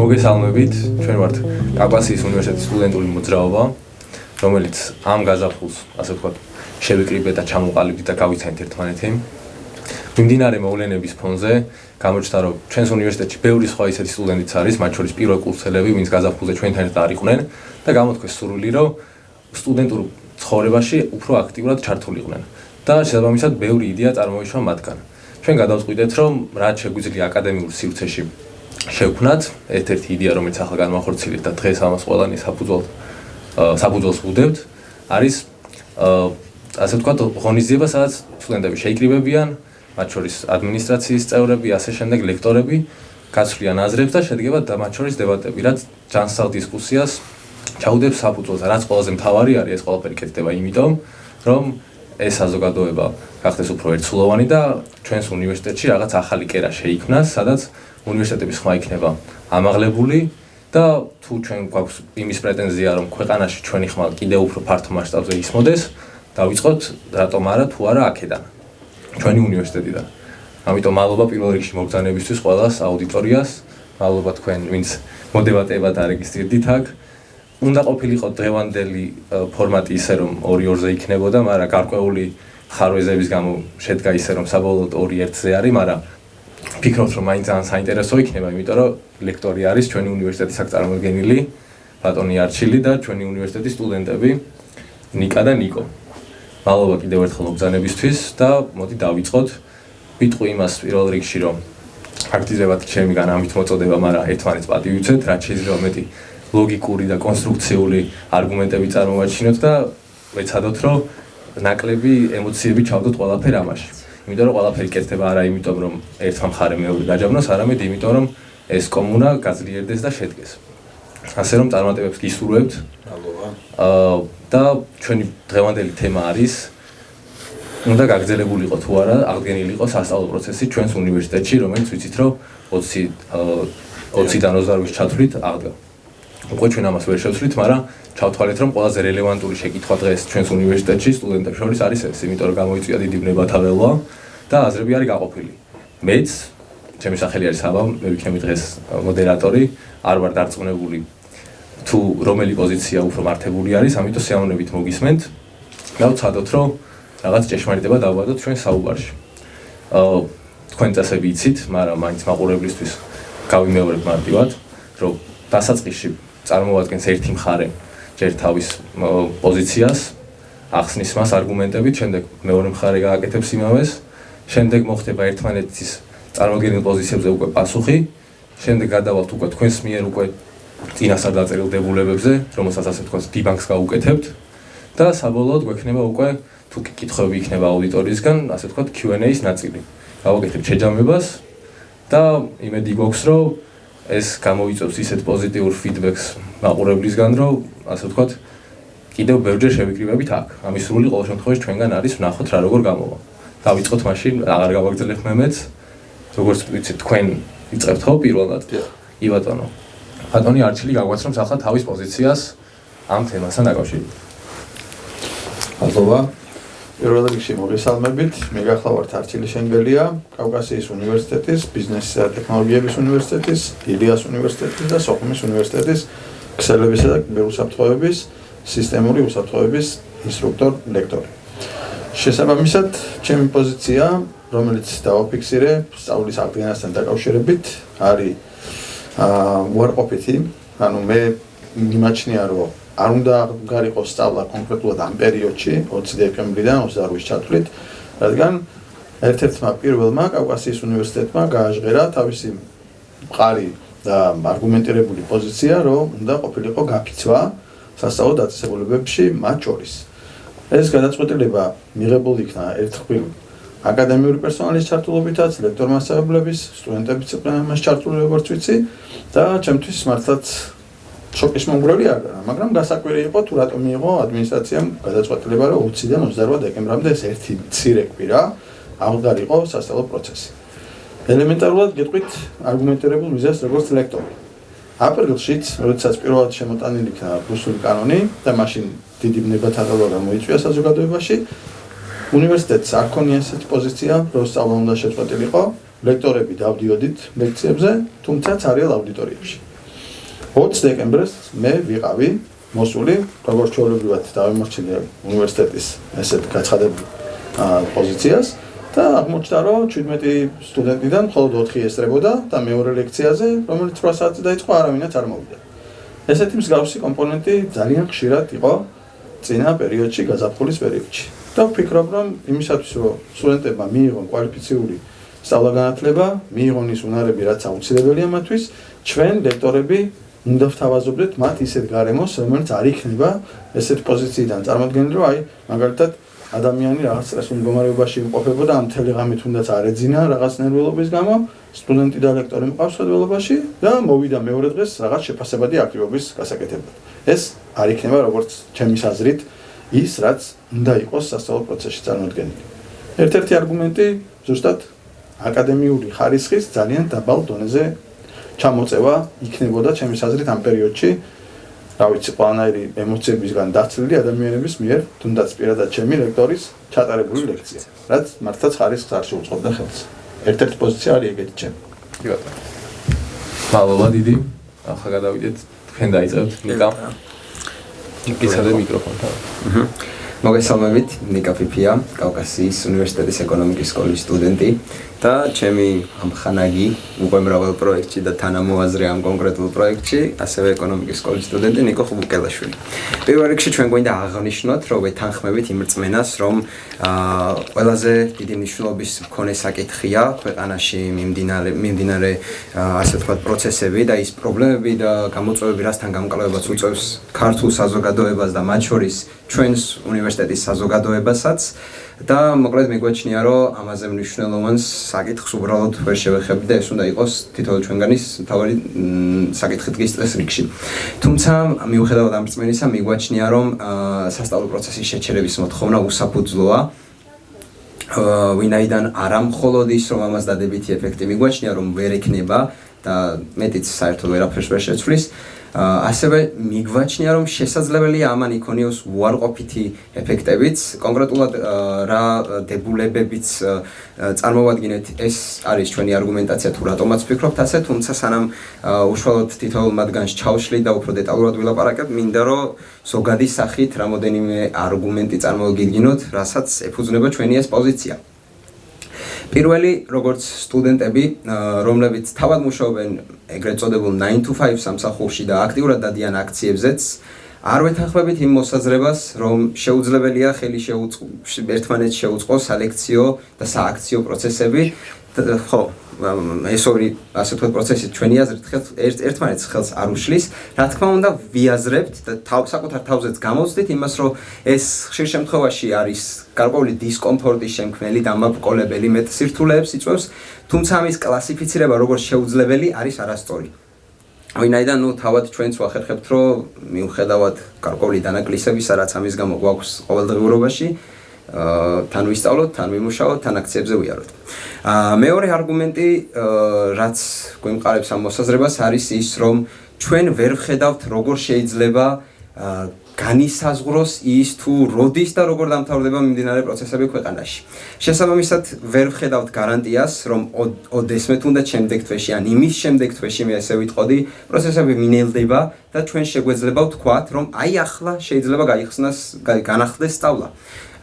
მოგესალმებით, ჩვენ ვართ კავკასიის უნივერსიტეტის სტუდენტური მოძრაობა, რომელიც ამ გაზაფხულს, ასე ვთქვათ, შევიკრიბეთ და ჩამოყალიბდით და გავიცანით ერთმანეთი. მიმდინარე მოვლენების ფონზე გამოჩნდა, რომ ჩვენს უნივერსიტეტში ბევრი სხვა ისეთი სტუდენტიც არის, მათ შორის პირველ კურსელები, ვინც გაზაფხულზე ჩვენთან ერთად არ იყვნენ და გამოთქვეს სურვილი, რომ სტუდენტურ ცხოვრებაში უფრო აქტიურად ჩართულიყვნენ და შესაბამისად ბევრი იდეა წარმოიშვა მათგან. ჩვენ გადავწყვიტეთ, რომ რაც შეგვიძლია აკადემიურ სივრცეში შევქმნათ ერთ-ერთი იდეა, რომელიც ახლა განვახორციელებთ და დღეს ამას ყველანი საფუძველს ვუდებთ, არის ასე ვთქვათ, ღონისძიება, სადაც სტუდენტები შეიკრიბებიან, მათ შორის ადმინისტრაციის წევრები, ასე შემდეგ ლექტორები, გაცვლიან აზრებს და შედგება და მათ შორის დებატები, რაც ჯანსაღ დისკუსიას ჩაუდებს საფუძველს. რაც ყველაზე მთავარი არის, ეს ყველაფერი კეთდება იმიტომ, რომ ეს საზოგადოება გახდეს უფრო ერთსულოვანი და ჩვენს უნივერსიტეტში რაღაც ახალი კერა შეიქმნას, სადაც უნივერსიტეტების ხმა იქნება ამაღლებული და თუ ჩვენ გვაქვს იმის პრეტენზია, რომ ქვეყანაში ჩვენი ხმა კიდევ უფრო ფართო მასშტაბზე ისმოდეს, დავიწყოთ რატომ არა თუ არა აქედან, ჩვენი უნივერსიტეტიდან. ამიტომ მადლობა პირველ რიგში მოგზაურობისთვის ყველას აუდიტორიას, მადლობა თქვენ, ვინც მოდევატებად არეგისტრირდით აქ. უნდა ყოფილიყო დღევანდელი ფორმატი ისე, რომ 2-2-ზე იქნებოდა, მაგრამ გარკვეული ხარვეზების გამო შედგა ისე, რომ საბოლოოდ 2-1-ზე არის, მაგრამ ფიქრობთ, რომ მაინც ძალიან საინტერესო იქნება, იმიტომ რომ ლექტორი არის ჩვენი უნივერსიტეტის აქ წარმოდგენილი, ბატონი არჩილი და ჩვენი უნივერსიტეტის სტუდენტები ნიკა და ნიკო. მადლობა კიდევ ერთხელ მოგზაურობისთვის და მოდი დავიწყოთ. ვიტყვი იმას პირველ რიგში, რომ ფაქტიზებად ჩემგან ამით მოწოდება, მაგრამ ერთმანეთს პატივიცეთ, რაც შეიძლება მეტი ლოგიკური და კონსტრუქციული არგუმენტები წარმოვაჩინოთ და ვეცადოთ, რომ ნაკლები ემოციები ჩავდოთ ყველაფერ ამაში. იმიტომ რომ ყველაფერი კეთდება არა იმიტომ, რომ ერთმა მხარემ მეორე გაჯავნოს, არამედ იმიტომ, რომ ეს კომუნა გაძლიერდეს და შედგეს. ასე რომ წარმატებებს გისურვებთ. მადლობა. და ჩვენი დღევანდელი თემა არის უნდა გაგრძელებულიყო თუ არა, აღდგენილი იყო სასწავლო პროცესი ჩვენს უნივერსიტეტში, რომელიც ვიცით, რომ 20-დან 28-ის ჩათვლით აღდგა. უკვე ჩვენ ამას ვერ შევცვლით, მაგრამ ჩავთვალეთ, რომ ყველაზე რელევანტური შეკითხვა დღეს ჩვენს უნივერსიტეტში სტუდენტებს შორის არის ეს, იმიტომ რომ გამოიწვია დიდი ბნებათა ველვა და აზრები არის გაყოფილი. მეც, ჩემი სახელი არის აბა, მე ვიქნები დღეს მოდერატორი, არ ვარ დარწმუნებული თუ რომელი პოზიცია უფრო მართებული არის, ამიტომ სიამოვნებით მოგისმენთ. დავცადოთ, რომ რაღაც ჭეშმარიტება დავაბადოთ ჩვენ საუბარში. თქვენ წესები იცით, მაგრამ მაინც მაყურებლისთვის გავიმეორებ მარტივად, რომ დასაწყისში წარმოადგენს ერთი მხარე ჯერ თავის პოზიციას, ახსნის მას არგუმენტებით, შემდეგ მეორე მხარე გააკეთებს იმავეს, შემდეგ მოხდება ერთმანეთის წარმოდგენილ პოზიციებზე უკვე პასუხი, შემდეგ გადავალთ უკვე თქვენს მიერ უკვე წინასწარ დაწერილ დებულებებზე, რომელსაც ასე ვთქვათ დებანკს გავუკეთებთ და საბოლოოდ გვექნება უკვე თუ კითხვები იქნება აუდიტორიისგან, ასე ვთქვათ Q&A-ის ნაწილი. გავაკეთებთ შეჯამებას და იმედი გვაქვს, რომ ეს გამოიწვევს ისეთ პოზიტიურ ფიდბექს მაყურებლისგან, რომ ასე ვთქვათ, კიდევ ბევრჯერ შევიკრიბებით აქ. ამის სრული ყოველ შემთხვევაში ჩვენგან არის, ვნახოთ რა როგორ გამოვა. დავიწყოთ მაშინ, აღარ გავაგრძელებ მემეც. როგორც ვიცით, თქვენ იწყებთ ხო პირველად? კი ბატონო. ბატონი არჩილი გაგვაცნობს ახლა თავის პოზიციას ამ თემასთან დაკავშირებით. მადლობა. პირველ რიგში მოგესალმებით. მე გახლავართ არჩილი შენგელია, კავკასიის უნივერსიტეტის, ბიზნესისა და ტექნოლოგიების უნივერსიტეტის, ილიას უნივერსიტეტის და სოხუმის უნივერსიტეტის ქსელებისა და კიბერუსაფრთხოების სისტემური უსაფრთხოების ინსტრუქტორ-ლექტორი. შესაბამისად, ჩემი პოზიცია, რომელიც დავაფიქსირე სწავლის აღდგენასთან დაკავშირებით, არის უარყოფითი. ანუ მე მიმაჩნია, რომ არ უნდა გარიყო სწავლა კონკრეტულად ამ პერიოდში 20 დეკემბრიდან 28-ის ჩათვლით, რადგან ერთ-ერთმა პირველმა კავკასიის უნივერსიტეტმა გააჟღერა თავისი მყარი და არგუმენტირებული პოზიცია, რომ უნდა ყოფილიყო გაფიცვა სასწავლო დაწესებულებებში მათ შორის. ეს გადაწყვეტილება მიღებული იქნა ერთხელ აკადემიური პერსონალის ჩართულობითაც, ლექტორ-მასწავლებლების, სტუდენტებიც იყვნენ ამას ჩართული, როგორც ვიცი და ჩემთვის მართლაც შოკის მომგვრელი არ გარა, მაგრამ გასაკვირი იყო თუ რატომ მიიღო ადმინისტრაციამ გადაწყვეტილება, რომ 20-დან 28 დეკემბრამდე ეს ერთი მცირე კვირა აღდგარიყო სასწავლო პროცესი. ელემენტარულად გეტყვით არგუმენტირებულ მიზეზს როგორც ლექტორი. აპრილშიც, როდესაც პირველად შემოტანილი იქნა რუსული კანონი და მაშინ დიდი ბნებათა ველვა გამოიწვია საზოგადოებაში, უნივერსიტეტს არ ქონია ესეთი პოზიცია, რომ სწავლა უნდა შეწყვეტილიყო, ლექტორები დავდიოდით ლექციებზე, თუმცა ცარიელ აუდიტორიებში. 20 დეკემბერს მე ვიყავი მოსული, როგორც ჩვეულებრივად დავემორჩილე უნივერსიტეტის ესეთ გაცხადებული პოზიციას და აღმოჩნდა, რომ 17 სტუდენტიდან მხოლოდ 4 ესწრებოდა და მეორე ლექციაზე, რომელიც 8 საათზე დაიწყო, არავინაც არ მოვიდა. ესეთი მსგავსი კომპონენტი ძალიან ხშირად იყო წინა პერიოდში, გაზაფხულის პერიოდში. და ვფიქრობ, რომ იმისათვის, რომ სტუდენტებმა მიიღონ კვალიფიციური სწავლა-განათლება, მიიღონ ის უნარები, რაც აუცილებელია მათთვის, ჩვენ ლექტორები უნდა ვთავაზობდეთ მათ ისეთ გარემოს, რომელიც არ იქნება ესეთ პოზიციიდან წარმოდგენილი, რომ აი, მაგალითად, ადამიანი რაღაც სტრესულ მდგომარეობაში იმყოფებოდა, ამ მთელი ღამით თუნდაც არ ეძინა რაღაც ნერვიულობის გამო, სტუდენტი და ლექტორი მყავს ხედველობაში და მოვიდა მეორე დღეს რაღაც შეფასებადი აქტივობის გასაკეთებლად. ეს არ იქნება როგორც ჩემის აზრით ის, რაც უნდა იყოს სასწავლო პროცესში წარმოდგენილი. ერთ-ერთი არგუმენტი ზუსტად აკადემიური ხარისხის ძალიან დაბალ დონეზე ჩამოწევა იქნებოდა ჩემის აზრით ამ პერიოდში, რა ვიცი, ყველანაირი ემოციებისგან დაცლილი ადამიანების მიერ, თუნდაც პირადად ჩემი ლექტორის ჩატარებული ლექცია, რაც მართლაც ხარისხს არ შეუწყობდა ხელს. ერთ-ერთი პოზიცია არის ეგეთი ჩემი. კი ბატონო. მადლობა დიდი. ახლა გადავიდეთ თქვენ დაიწყებთ ნიკა. გიცადე მიკროფონთან. მოგესალმებით, ნიკა ფიფია, კავკასიის უნივერსიტეტის ეკონომიკის სკოლის სტუდენტი და ჩემი ამხანაგი უკვე მრავალ პროექტში და თანამოაზრე ამ კონკრეტულ პროექტში, ასევე ეკონომიკის სკოლის სტუდენტი ნიკო ხუბუკელაშვილი. პირველ რიგში ჩვენ გვინდა აღნიშნოთ, რომ ვეთანხმებით იმ რწმენას, რომ ყველაზე დიდი მნიშვნელობის მქონე საკითხია ქვეყანაში მიმდინარე ასე ვთქვათ პროცესები და ის პრობლემები და გამოწვევები, რასთან გამკლავებას უწევს ქართულ საზოგადოებას და მათ შორის ჩვენს უნივერსიტეტის საზოგადოებასაც და მოკლედ მიგვაჩნია, რომ ამაზე მნიშვნელოვან საკითხს უბრალოდ ვერ შევეხები და ეს უნდა იყოს თითოეულ ჩვენგანის მთავარი საკითხი დღის წეს რიგში. თუმცა მიუხედავად ამ რწმენისა, მიგვაჩნია, რომ სასწავლო პროცესის შეჩერების მოთხოვნა უსაფუძვლოა. ვინაიდან არა მხოლოდ ის, რომ ამას დადებითი ეფექტი მიგვაჩნია, რომ ვერ ექნება და მეტიც საერთოდ ვერაფერს ვერ შეცვლის. ასევე მიგვაჩნია, რომ შესაძლებელია ამან იქონიოს უარყოფითი ეფექტებიც, კონკრეტულად რა დებულებებიც წარმოვადგინეთ, ეს არის ჩვენი არგუმენტაცია თუ რატომაც ვფიქრობთ ასე, თუმცა სანამ უშუალოდ თითოეულ მათგანს ჩავშლით და უფრო დეტალურად ვილაპარაკებ, მინდა რომ ზოგადი სახით რამოდენიმე არგუმენტი წარმოვიდგინოთ, რასაც ეფუძნება ჩვენი ეს პოზიცია. პირველი, როგორც სტუდენტები, რომლებიც თავად მუშაობენ ეგრეთ წოდებულ 9 to 5 სამსახურში და აქტიურად დადიან აქციებზეც, არ ვეთანხმებით იმ მოსაზრებას, რომ შეუძლებელია ხელი ერთმანეთს შეუწყოს სალექციო და სააქციო პროცესები. ხო, ეს ორი ასე ვთქვათ პროცესი ჩვენი აზრით ერთმანეთს ხელს არ უშლის. რა თქმა უნდა, ვიაზრებთ და საკუთარ თავზეც გამოვცდით იმას, რომ ეს ხშირ შემთხვევაში არის გარკვეული დისკომფორტის შემქმნელი და ამაბრკოლებელი მეტ სირთულეებს იწვევს, თუმცა ამის კლასიფიცირება როგორც შეუძლებელი არის არასწორი. ვინაიდან თავად ჩვენც ვახერხებთ, რომ მიუხედავად გარკვეული დანაკლისებისა, რაც ამის გამო გვაქვს ყოველდღიურობაში, თან ვისწავლოთ, თან ვიმუშაოთ, თან აქციებზე ვიაროთ. მეორე არგუმენტი, რაც გვიმყარებს ამ მოსაზრებას, არის ის, რომ ჩვენ ვერ ვხედავთ, როგორ შეიძლება განისაზღვროს ის თუ როდის და როგორ დამთავრდება მიმდინარე პროცესები ქვეყანაში. შესაბამისად, ვერ ვხედავთ გარანტიას, რომ ოდესმე თუნდაც შემდეგ თვეში, ან იმის შემდეგ თვეში, მე ესე ვიტყოდი, პროცესები მინელდება და ჩვენ შეგვეძლება ვთქვათ, რომ აი ახლა შეიძლება განახლდეს სწავლა.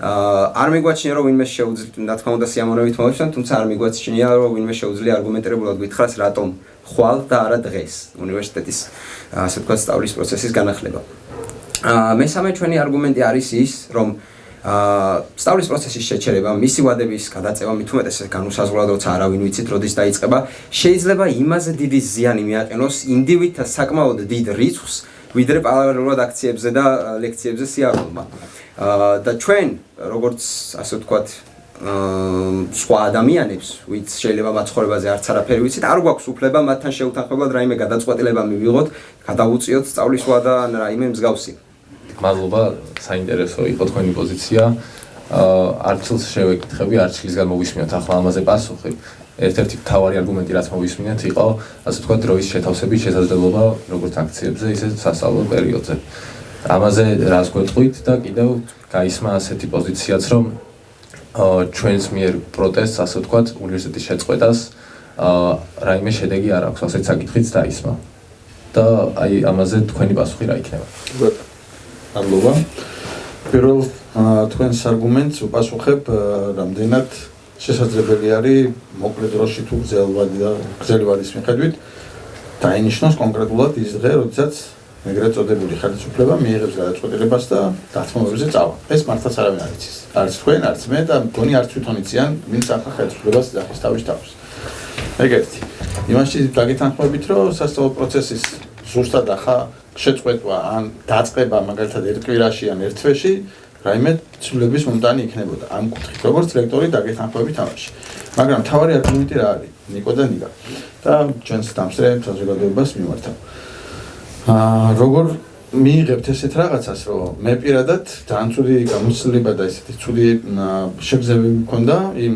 არ მიგვაჩნია, რომ ვინმე შეუძლია, რა თქმა უნდა, სიამოვნებით მოვიხსენ, თუმცა არ მიგვაჩნია, რომ ვინმე შეუძლია არგუმენტირებულად გითხრას, რატომ ხვალ და არა დღეს უნივერსიტეტის ასე ვთქვათ სწავლის პროცესის განახლება. მესამე ჩვენი არგუმენტი არის ის, რომ სწავლის პროცესის შეჩერება, მისი ვადების გადაწევა, მით უმეტესად განუსაზღვრად, როცა არავინ ვიცით, როდის დაიწყება, შეიძლება იმაზე დიდი ზიანი მიაყენოს ინდივიდთა საკმაოდ დიდ რიცხვს, ვიდრე პარალელურად აქციებზე და ლექციებზე სიარულმა. და ჩვენ, როგორც ასე ვთქვათ, სხვა ადამიანებს, ვინც შეიძლება მათ ცხოვრებაზე არც არაფერი ვიცით, არ გვაქვს უფლება მათთან შეუთანხმებლად რაიმე გადაწყვეტილება მივიღოთ, გადავუწიოთ სწავლის ვადა ან რაიმე მსგავსი. მადლობა, საინტერესო იყო თქვენი პოზიცია. არცილს შევეკითხები, არცილს გამოვისმინოთ ახლა ამაზე პასუხი. ერთ-ერთი მთავარი არგუმენტი, რაც მოვისმინეთ, იყო, ასე ვთქვათ, დროის შეთავსების შესაძლებლობა როგორც აქციებზე, ისე სასწავლო პერიოდზე. ამაზე რას გვეტყვით და კიდევ გაისმა ასეთი პოზიციაც, რომ ჩვენს მიერ პროტესტს, ასე ვთქვათ, უნივერსიტეტის შეწყვეტას რაიმე შედეგი არ აქვს, ასეთ საკითხიც დაისმა. და აი ამაზე თქვენი პასუხი რა იქნება? მადლობა. პირველ თქვენს არგუმენტს უპასუხებ, რამდენად შესაძლებელი არის მოკლე დროში თუ გრძელი ვადის მიხედვით დაინიშნოს კონკრეტულად ის დღე, როდესაც ეგრეთ წოდებული ხელისუფლება მიიღებს გადაწყვეტილებას და დათმობებზე წავა. ეს მართლაც არავინ არ იცის. არც თქვენ, არც მე და მგონი არც თვითონ იციან, ვინც ახლა ხელისუფლებას ძახის თავის თავს. ეგ ერთი. იმაში დაგეთანხმებით, რომ სასწავლო პროცესის ზუსტად ახლა შეწყვეტვა ან დაწყება მაგალითად ერთ კვირაში ან ერთ თვეში რაიმე ცვლილების მომტანი იქნებოდა ამ კუთხით, როგორც რექტორი დაგეთანხმებით ამაში. მაგრამ მთავარი არგუმენტი რა არის? ნიკო და ნიკა. და ჩვენს დამსწრე საზოგადოებას მიმართავ. როგორ მიიღებთ ესეთ რაღაცას, რომ მე პირადად ძალიან ცუდი გამოცდილება და ესეთი ცუდი შეგრძნებები მქონდა იმ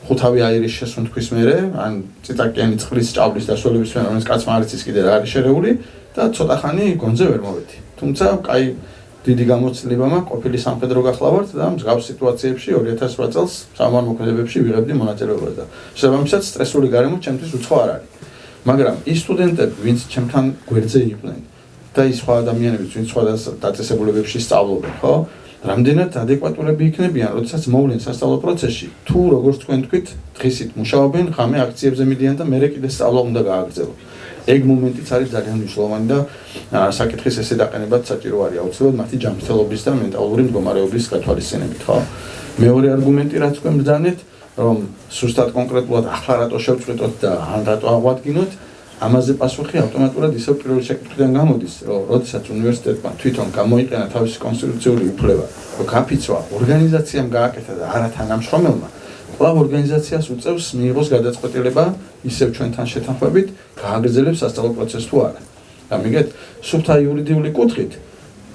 ხუთავი აირის შესუნთქვის მერე, ან წიწაკიანი წყლის ჭავლის დასვენების მერე, რომელიც კაცმა არ იცის კიდე რა არის შერეული და ცოტა ხანი გონზე ვერ მოვედი. თუმცა, კაი დიდი გამოცდილება მაქვს, ყოფილი სამხედრო გახლავართ და მსგავს სიტუაციებში 2008 წელს სამართლმოქმედებებში ვიღებდი მონაწილეობას და შესაბამისად სტრესული გარემო ჩემთვის უცხო არ არის. მაგრამ ის სტუდენტები, ვინც ჩემთან გვერდზე იყვნენ და ის სხვა ადამიანები, ვინც სხვა დაწესებულებებში სწავლობენ, ხო? რამდენად ადეკვატურები იქნებიან, როდესაც მოვლენ სასწავლო პროცესში, თუ როგორც თქვენ თქვით, დღისით მუშაობენ, ღამე აქციებზე მიდიან და მერე კიდე სწავლა უნდა გააგრძელონ. ეგ მომენტიც არის ძალიან მნიშვნელოვანი და საკითხის ესე დაყენებაც საჭირო არის აუცილებლად მათი ჯანმრთელობის და მენტალური მდგომარეობის გათვალისწინებით, ხო? მეორე არგუმენტი რაც თქვენ ბრძანეთ, რომ სუსტად კონკრეტულად ახლა რატო შევწყვეტოთ და ან რატო აღვადგინოთ, ამაზე პასუხი ავტომატურად ისევ პირველი შეკითხვიდან გამოდის, რომ როდესაც უნივერსიტეტმა თვითონ გამოიყენა თავისი კონსტიტუციური უფლება, რომ გაფიცვა ორგანიზაციამ გააკეთა და არა თანამშრომელმა, კვლავ ორგანიზაციას უწევს მიიღოს გადაწყვეტილება ისევ ჩვენთან შეთანხმებით, გააგრძელებს სასწავლო პროცესს თუ არა. ამიგეთ, სუფთა იურიდიული კუთხით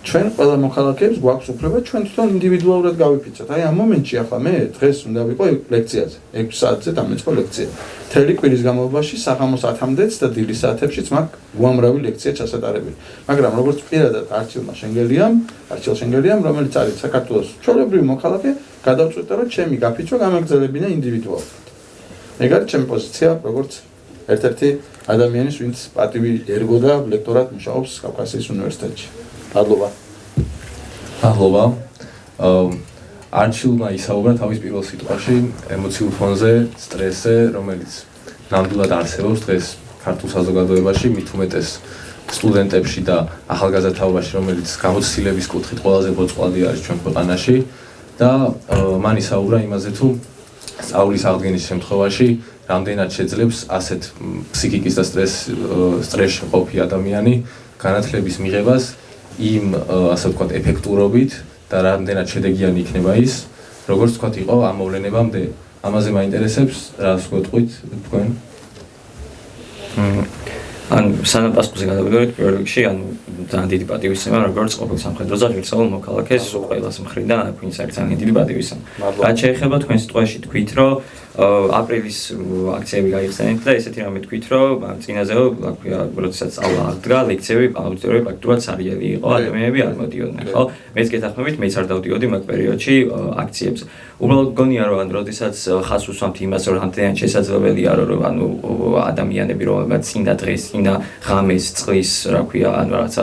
ჩვენ ყველა მოქალაქეებს გვაქვს უფლება ჩვენ თვითონ ინდივიდუალურად გავიფიცოთ. აი ამ მომენტში ახლა მე დღეს უნდა ვიყო ლექციაზე. 6 საათზე დამეწყო ლექცია. მთელი კვირის განმავლობაში საღამოს 10-მდეც და დილის საათებშიც მაქვს უამრავი ლექცია ჩასატარებელი. მაგრამ როგორც პირადად არჩილ შენგელიამ, რომელიც არის საქართველოს ჩვეულებრივი მოქალაქე, გადავწყვიტე რომ ჩემი გაფიცვა გამაგრძელებინა ინდივიდუალურად. ეგ არის ჩემი პოზიცია, როგორც ერთ-ერთი ადამიანის, ვინც პატივი ერგო და ლექტორად მუშაობს კავკასიის უნივერსიტეტში. მადლობა. არჩილმა ისაუბრა თავის პირველ სიტყვაში ემოციურ ფონზე, სტრესზე, რომელიც ნამდვილად არსებობს დღეს ქართულ საზოგადოებაში, მით უმეტეს სტუდენტებში და ახალგაზრდა თაობაში, რომელიც გამოცდილების კუთხით ყველაზე ბოწყვლადი არის ჩვენ ქვეყანაში და მან ისაუბრა იმაზე თუ სწავლის აღდგენის შემთხვევაში რამდენად შეძლებს ასეთ ფსიქიკის და სტრესში ყოფი ადამიანი განათლების მიღებას იმ ასე ვთქვათ ეფექტურობით და რამდენად შედეგიანი იქნება ის, როგორც ვთქვათ იყო ამ მოვლენებამდე. ამაზე მაინტერესებს, რას გეტყვით თქვენ? ან სანამ პასუხზე გადავიდოდეთ, პირველ რიგში, ძალიან დიდი პატივისცემა, როგორც ყოფილ სამხედროზე ღირსეულ მოქალაქეს ყველას მხრიდან, ვინც არის ძალიან დიდი პატივისცემა. რაც შეეხება თქვენ სიტყვაში თქვით, რომ აპრილის აქციები გაიხსენეთ და ესეთი რამე თქვით, რომ წინაზეო, როდესაც სწავლა აღდგა, ლექციები, აუდიტორიები პრაქტიკულად სარიელი იყო, ადამიანები არ მოდიოდნენ, ხო? მეც გეთანხმებით, მეც არ დავდიოდი მაგ პერიოდში აქციებზე. უბრალოდ გონია, რომ როდესაც ხას უსვამთ იმას, რომ რამდენად შესაძლებელია, რომ ადამიანები, რომელმაც წინა დღეს, წინა ღამეს, წყლის, რა ქვია, რაღაცა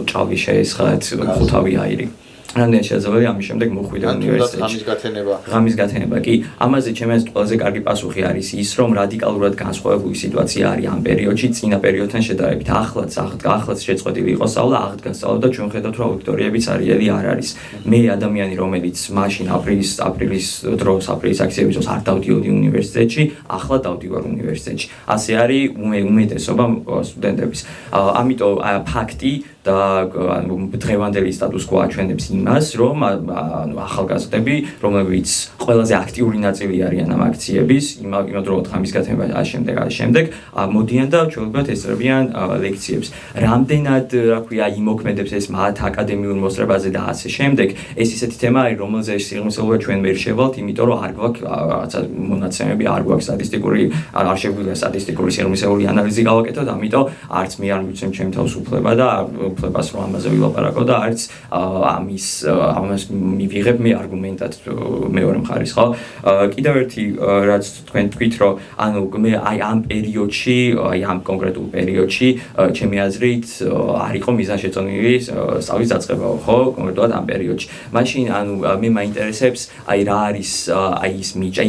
ჭავლი შეესხათ, ხუთავი აირი. რამდენად შესაძლებელია ამის შემდეგ მოხვიდე უნივერსიტეტში. ღამის გათენება კი. ამაზე ჩემს ყველაზე კარგი პასუხი არის ის, რომ რადიკალურად განსხვავებული სიტუაცია არის ამ პერიოდში წინა პერიოდთან შედარებით. ახლაც შეწყვეტილი იყო სწავლა, აღდგა სწავლა და ჩვენ ხედავთ, რომ აუდიტორიებიც არიელი არ არის. მე ადამიანი, რომელიც მაშინ აპრილის აქციების დროს არ დავდიოდი უნივერსიტეტში, ახლა დავდივარ უნივერსიტეტში. ასე არის უმეტესობა სტუდენტების. ამიტომ ფაქტი და დღევანდელი სტატუს quo აჩვენებს იმას, რომ ახალგაზრდები, რომლებიც ყველაზე აქტიური ნაწილი არიან ამ აქციების, იმავდროულად ღამის გათენება შემდეგ მოდიან და ჩვეულებრივად ესწრებიან ლექციებს. რამდენად, რა ქვია, იმოქმედებს ეს მათ აკადემიურ მოსწრებაზე და ასე შემდეგ, ეს ისეთი თემა არის, რომელზეც სიღრმისეულობა ჩვენ ვერ შევალთ, იმიტომ რომ არ გვაქვს რაღაცა მონაცემები, არ გვაქვს არ შეგვიძლია სტატისტიკური სიღრმისეული ანალიზი გავაკეთოთ, ამიტომ არც მე არ მივცემ ჩემ თავს უფლება და უფლებას რომ ამაზე ვილაპარაკო და არც ამას მივიღებ მე არგუმენტად მეორე მხარის ხო კიდევ ერთი რაც თქვენ თქვით რომ ანუ მე აი ამ პერიოდში აი ამ კონკრეტულ პერიოდში ჩემი აზრით არ იყო მიზანშეწონილი სწავლის დაწყებაო ხო კონკრეტულად ამ პერიოდში მაშინ ანუ მე მაინტერესებს აი რა არის აი ის მიჭა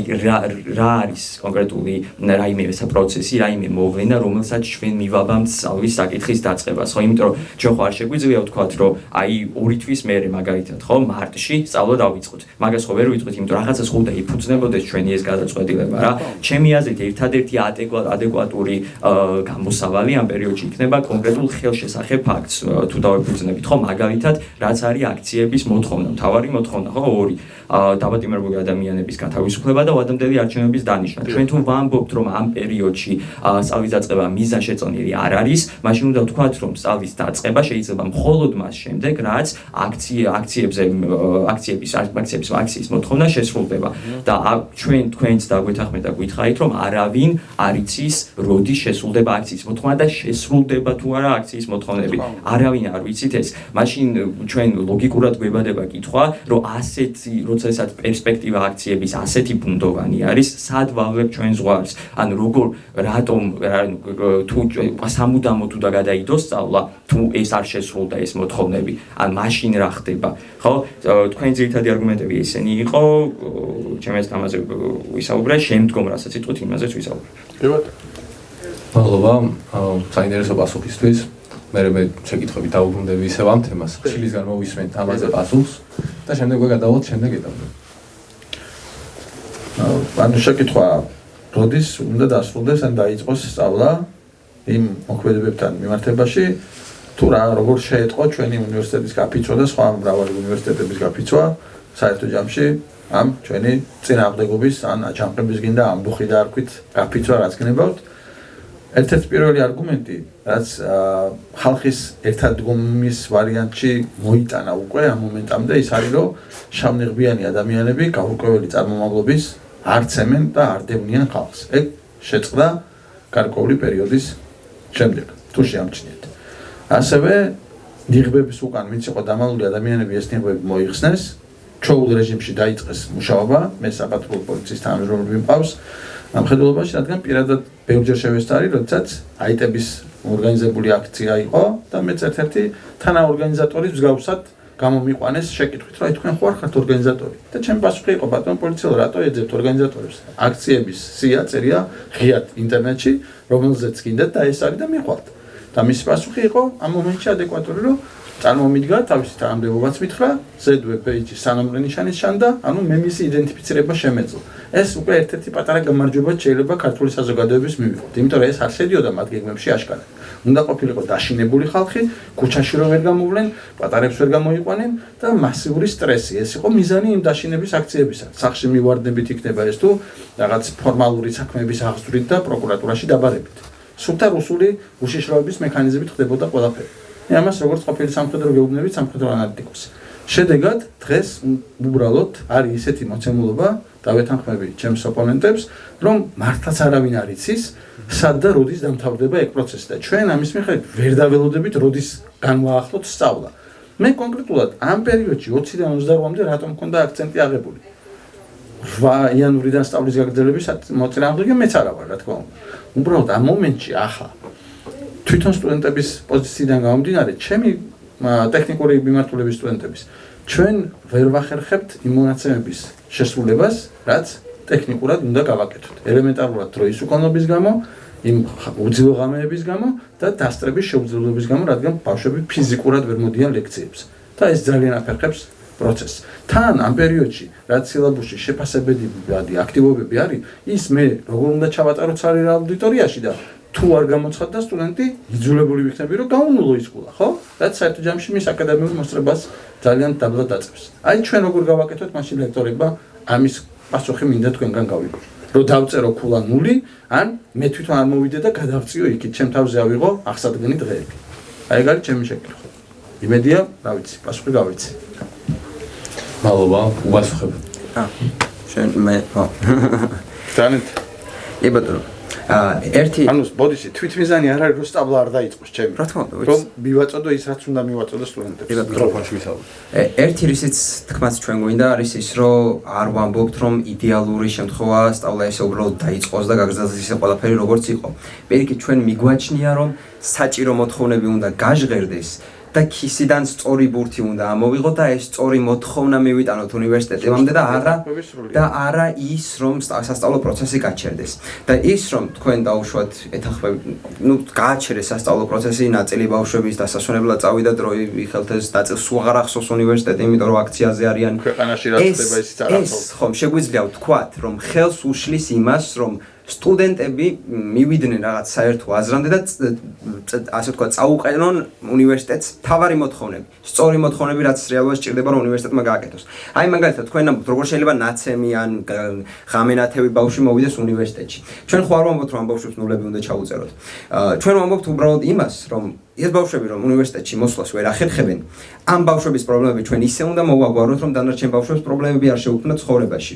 რა არის კონკრეტული რაიმე პროცესი რაიმე მოვლენა რომელსაც ჩვენ მივაბამთ სწავლის საკითხის დაწყებას ხო იმიტომ რომ ჩვენ ხო არ შეგვიძლია ვთქვათ რომ აი 2 თვის მერე მაგალითად ხო მარტში სწავლა დავიწყოთ მაგას ხო ვერ ვიტყვით იმიტომ რომ რაღაცას ხუდა იფუძნებოდეს ჩვენი ეს გადაწყვეტილება რა ჩემი აზრით ერთადერთი ადეკვატური გამოსავალი ამ პერიოდში იქნება კონკრეტულ ხელშესახებ ფაქტს თუ დავიფუძნებით ხო მაგალითად რაც არის აქციების მოთხოვნა მთავარი მოთხოვნა ხო ორი დაბატიმებული ადამიანების გათავისუფლება და ვადამდელი არჩევნების დანიშვნა ჩვენ თუ ვამბობთ რომ ამ პერიოდში სწავლის დაწყება მიზანშეწონილი არ არის მაშინ უნდა ვთქვათ რომ სწავლის დაწყება შეიძლება მხოლოდ მას შემდეგ რაც აქციის მოთხოვნა შესრულდება და ჩვენ თქვენც დაგვეთანხმდა გითხარით რომ არავინ არ იცის როდის შესრულდება აქციის მოთხოვნა და შესრულდება თუ არა აქციის მოთხოვნები არავინ არ ვიცით ეს მაშინ ჩვენ ლოგიკურად გვებადება კითხვა რომ ასეთი როდესაც პერსპექტივა აქციების ასეთი ბუნდოვანი არის სად ვავლებ ჩვენ ზღვარს ანუ როგორ რატომ თუ სამუდამოდ უნდა გადაიდოს სწავლა თუ ეს არ შესრულდა ეს მოთხოვნები ან მაშინ რა ხდება ხო თქვენი ძირითადი არგუმენტები ესენი იყო ჩემს ამაზე ვისაუბრე შემდგომ რასაც იტყვით იმაზეც ვისაუბრე მადლობა საინტერესო პასუხისთვის მე შეკითხვები დაუბრუნდები ისევ ამ თემას ხილისგან მოვისმენთ ამაზე პასუხს და შემდეგ გადავვალთ შემდეგ ეტაპზე ანუ შეკითხვა როდის უნდა დასრულდეს ან დაიწყოს სწავლა იმ მოქმედებებთან მიმართებაში თუ რა როგორ შეეწყო ჩვენი უნივერსიტეტის გაფიცვა და სხვა მრავალი უნივერსიტეტების გაფიცვა საერთო ჯამში ამ ჩვენი წინააღმდეგობის ან აჯანყების გინდა ამბუხი და არქვით გაფიცვა რაც გნებავთ ერთ-ერთი პირველი არგუმენტი რაც ხალხის ერთადგომის ვარიანტში მოიტანა უკვე ამ მომენტამდე ის არის რომ შავნიღბიანი ადამიანები გაურკვეველი წარმომავლობის არ ცემენ და არ დევნიან ხალხს ეგ შეწყდა გარკვეული პერიოდის შემდეგ თუ შეამჩნიეთ ასევე ნიღბების უკან ვინც იყო დამალული ადამიანები ეს ნიღბები მოიხსნეს ჩვეულ რეჟიმში დაიწყეს მუშაობა მე საპატრულო პოლიციის თანამშრომლები მყავს ამ ხედულობაში რადგან პირადად ბევრჯერ შევესწარი როდესაც აიტების ორგანიზებული აქცია იყო და მეც ერთ-ერთი თანაორგანიზატორის მსგავსად გამომიყვანეს შეკითხვით რომ თქვენ ხო არ ხართ ორგანიზატორი და ჩემი პასუხი იყო ბატონო პოლიციელო რატო ეძებთ ორგანიზატორებს აქციების სია წერია ღიად ინტერნეტში რომელზეც გინდათ და ეს არის და მიყვალთ და მისი პასუხი იყო ამ მომენტში ადეკვატური რომ წარმომიდგა თავისი თანამდებობაც მითხრა ZW page-ი სანომრე ნიშანის შანდა ანუ მე მისი იდენტიფიცირება შემეძლო ეს უკვე ერთ-ერთი პატარა გამარჯვება შეიძლება ქართული საზოგადოების მივიღოთ იმიტომ რომ ეს არ შედიოდა მათ გეგმებში აშკარად უნდა ყოფილიყო დაშინებული ხალხი ქუჩაში რომ ვერ გამოვლენ პატარებს ვერ გამოიყვანენ და მასიური სტრესი ეს იყო მიზანი იმ დაშინების აქციებისა სახში მივარდნებით იქნება ეს თუ რაღაც ფორმალური საქმეების აღზრდით და პროკურატურაში დაბარებით სულთა რუსული უშიშროების მექანიზმით ხდებოდა ყველაფერი მე ამას როგორც ყოფილი სამხედრო გეუბნებით სამხედრო ანალიტიკოსი შედეგად დღეს უბრალოდ არის ისეთი მოცემულობა დავეთანხმები ჩემს ოპონენტებს რომ მართლაც არავინ არ იცის სად და როდის დამთავრდება ეგ პროცესი და ჩვენ ამის მიხედვით ვერ დაველოდებით როდის განვაახლოთ სწავლა მე კონკრეტულად ამ პერიოდში 20-დან 28-მდე რატომ მქონდა აქცენტი აღებული 8 იანვრიდან სწავლის გაგრძელების მოწინააღმდეგე მეც არა ვარ რა თქმა უნდა უბრალოდ ამ მომენტში ახლა თვითონ სტუდენტების პოზიციიდან გამომდინარე ჩემი ტექნიკური მიმართულების სტუდენტების ჩვენ ვერ ვახერხებთ იმ მონაცემების შესრულებას რაც ტექნიკურად უნდა გავაკეთოთ ელემენტარულად დროის უკანონობის გამო იმ უძილო ღამეების გამო და დასწრების შეუძლებლობის გამო რადგან ბავშვები ფიზიკურად ვერ მოდიან ლექციებს და ეს ძალიან აფერხებს პროცესს თან ამ პერიოდში რაც სილაბუსში შეფასებადი აქტივობები არის ის მე როგორ უნდა ჩავატარო ცალ აუდიტორიაში და თუ არ გამოცხადდა სტუდენტი იძულებული ვიქნები რომ გაუნულო ის სკოლა ხო რაც საერთო ჯამში მის აკადემიურ მოსწრებას ძალიან დაბლა დაწევს აი ჩვენ როგორ გავაკეთოთ მაშინ ლექტორებმა ამის პასუხი მინდა თქვენგან გავიგო რომ დავწერო ქულა 0 ან მე თვითონ არ მოვიდე და გადავწიო იქით ჩემ თავზე ავიღო აღსადგენი დღეები აი ეგ არის ჩემი შეკითხვა იმედია რა ვიცი პასუხი გავიცი მადლობა უპასუხებ შენ მე ხო დანეთ ებატონო ერთი ანუ ბოდიში თვითმიზანი არ არის რომ სტაბლა არ დაიწყოს ჩემი. რა თქმა უნდა, რომ მივაწოდო ის რაც უნდა მივაწოდო სტუდენტებს. მიკროფონში ვისაუბრებ. ერთი რისიც თქმაც ჩვენ გვინდა არის ის რომ არ ვამბობთ რომ იდეალური შემთხვევა სწავლა ესე უბრალოდ დაიწყოს და გაგრძელდეს ისე ყველაფერი როგორც იყო. პირიქით ჩვენ მიგვაჩნია რომ საჭირო მოთხოვნები უნდა გაჟღერდეს და ქისიდან სწორი ბურთი უნდა ამოვიღოთ და ეს სწორი მოთხოვნა მივიტანოთ უნივერსიტეტებამდე და არა ის რომ სასწავლო პროცესი გაჩერდეს. და ის რომ თქვენ დაუშვათ ეთანხმებით, გააჩერეს სასწავლო პროცესი, ნაწილი ბავშვების დასასვენებლად წავიდა დრო იხელთეს ნაწილს უაღარ ახსოვს უნივერსიტეტი, იმიტომ რომ აქციაზე არიან. ქვეყანაში რა ხდება ისიც არ ახსოვს. ეს ხომ შეგვიძლია ვთქვათ რომ ხელს უშლის იმას რომ სტუდენტები მივიდნენ რაღაც საერთო აზრამდე და ასე ვთქვათ წაუყენონ უნივერსიტეტს თავარი მოთხოვნები, სწორი მოთხოვნები, რაც რეალურად სჭირდება რომ უნივერსიტეტმა გააკეთოს. აი მაგალითად თქვენ ამბობთ როგორ შეიძლება ნაცემი ან ღამენათევი ბავშვი მოვიდეს უნივერსიტეტში. ჩვენ ხო არ ვამბობთ რომ ამ ბავშვებს ნულები უნდა ჩაუწეროთ. ჩვენ ვამბობთ უბრალოდ იმას რომ ეს ბავშვები რომ უნივერსიტეტში მოსვლას ვერ ახერხებენ, ამ ბავშვების პრობლემები ჩვენ ისე უნდა მოვაგვაროთ რომ დანარჩენ ბავშვებს პრობლემები არ შეუქმნათ ცხოვრებაში,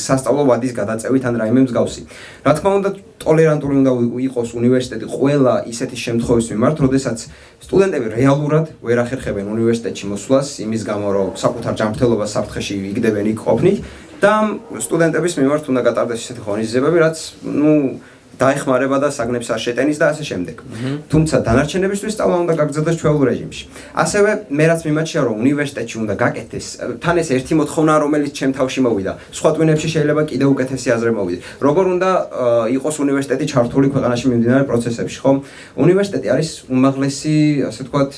სასწავლო ვადის გადაწევით ან რაიმე მსგავსი. რა თქმა უნდა, ტოლერანტული უნდა იყოს უნივერსიტეტი ყველა ისეთი შემთხვევის მიმართ, როდესაც სტუდენტები რეალურად ვერ ახერხებენ უნივერსიტეტში მოსვლას, იმის გამო რომ საკუთარ ჯანმრთელობას საფრთხეში იგდებენ იქ ყოფნით და სტუდენტების მიმართ უნდა გატარდეს ისეთი ღონისძიებები, რაც დაეხმარება და საგნებს არ შეტენის და ასე შემდეგ. თუმცა დანარჩენებისთვის სწავლა უნდა გაგრძელდეს ჩვეულ რეჟიმში. ასევე მე რაც მიმაჩნია რომ უნივერსიტეტში უნდა გაკეთდეს, თან ეს ერთი მოთხოვნა რომელიც ჩემ თავში მოვიდა. სხვა ტვინებში შეიძლება კიდევ უკეთესი აზრი მოვიდეს. როგორ უნდა იყოს უნივერსიტეტი ჩართული ქვეყანაში მიმდინარე პროცესებში, ხო? უნივერსიტეტი არის უმაღლესი, ასე ვთქვათ,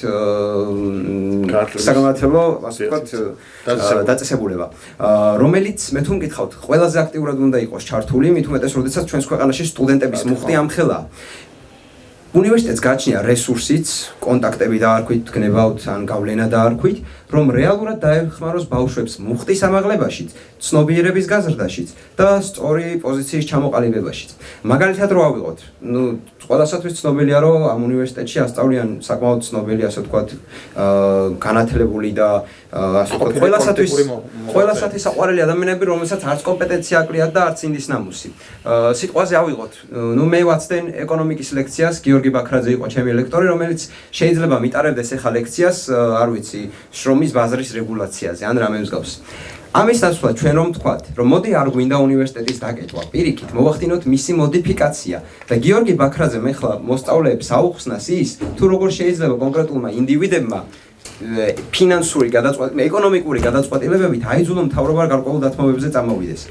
საგანმანათლებლო, ასე ვთქვათ, დაწესებულება, რომელიც მე თუ მკითხავთ, ყველაზე აქტიურად უნდა იყოს ჩართული, მით უმეტეს, როდესაც ჩვენს ქვეყანაში სტუდენტები მუხტი ამხელა. უნივერსიტეტს გააჩნია რესურსიც, კონტაქტები დაარქვით, გნებავთ ან გავლენა დაარქვით, რომ რეალურად დაეხმაროს ბავშვებს მუხტის ამაღლებაშიც, ცნობიერების გაზრდაშიც და სწორი პოზიციის ჩამოყალიბებაშიც. მაგალითად რო ავიღოთ, ყველასათვის ცნობილია რომ ამ უნივერსიტეტში ასწავლიან საკმაოდ ცნობილი, ასე ვთქვათ, განათლებული და ასე ვთქვათ, ყველასათვის საყვარელი ადამიანები, რომელსაც არც კომპეტენცია აკლიათ და არც ინდის ნამუსი. სიტყვაზე ავიღოთ, მე ვაცდენ ეკონომიკის ლექციას, გიორგი ბაქრაძე იყო ჩემი ლექტორი, რომელიც შეიძლება მიტარებდეს ახლა ლექციას, არ ვიცი, შრომის ბაზრის რეგულაციაზე ან რამე მსგავს. ამის ნაცვლად ჩვენ რომ ვთქვათ, რომ მოდი არ გვინდა უნივერსიტეტის დაკეთვა, პირიქით მოვახდინოთ მისი მოდიფიკაცია და გიორგი ბაქრაძემ ახლა მოსწავლეებს აუხსნას ის, თუ როგორ შეიძლება კონკრეტულმა ინდივიდებმა ფინანსური გადაწყვეტილება, ეკონომიკური გადაწყვეტილებებით აიძულონ მთავრობა გარკვეულ დათმობებზე წამოვიდეს.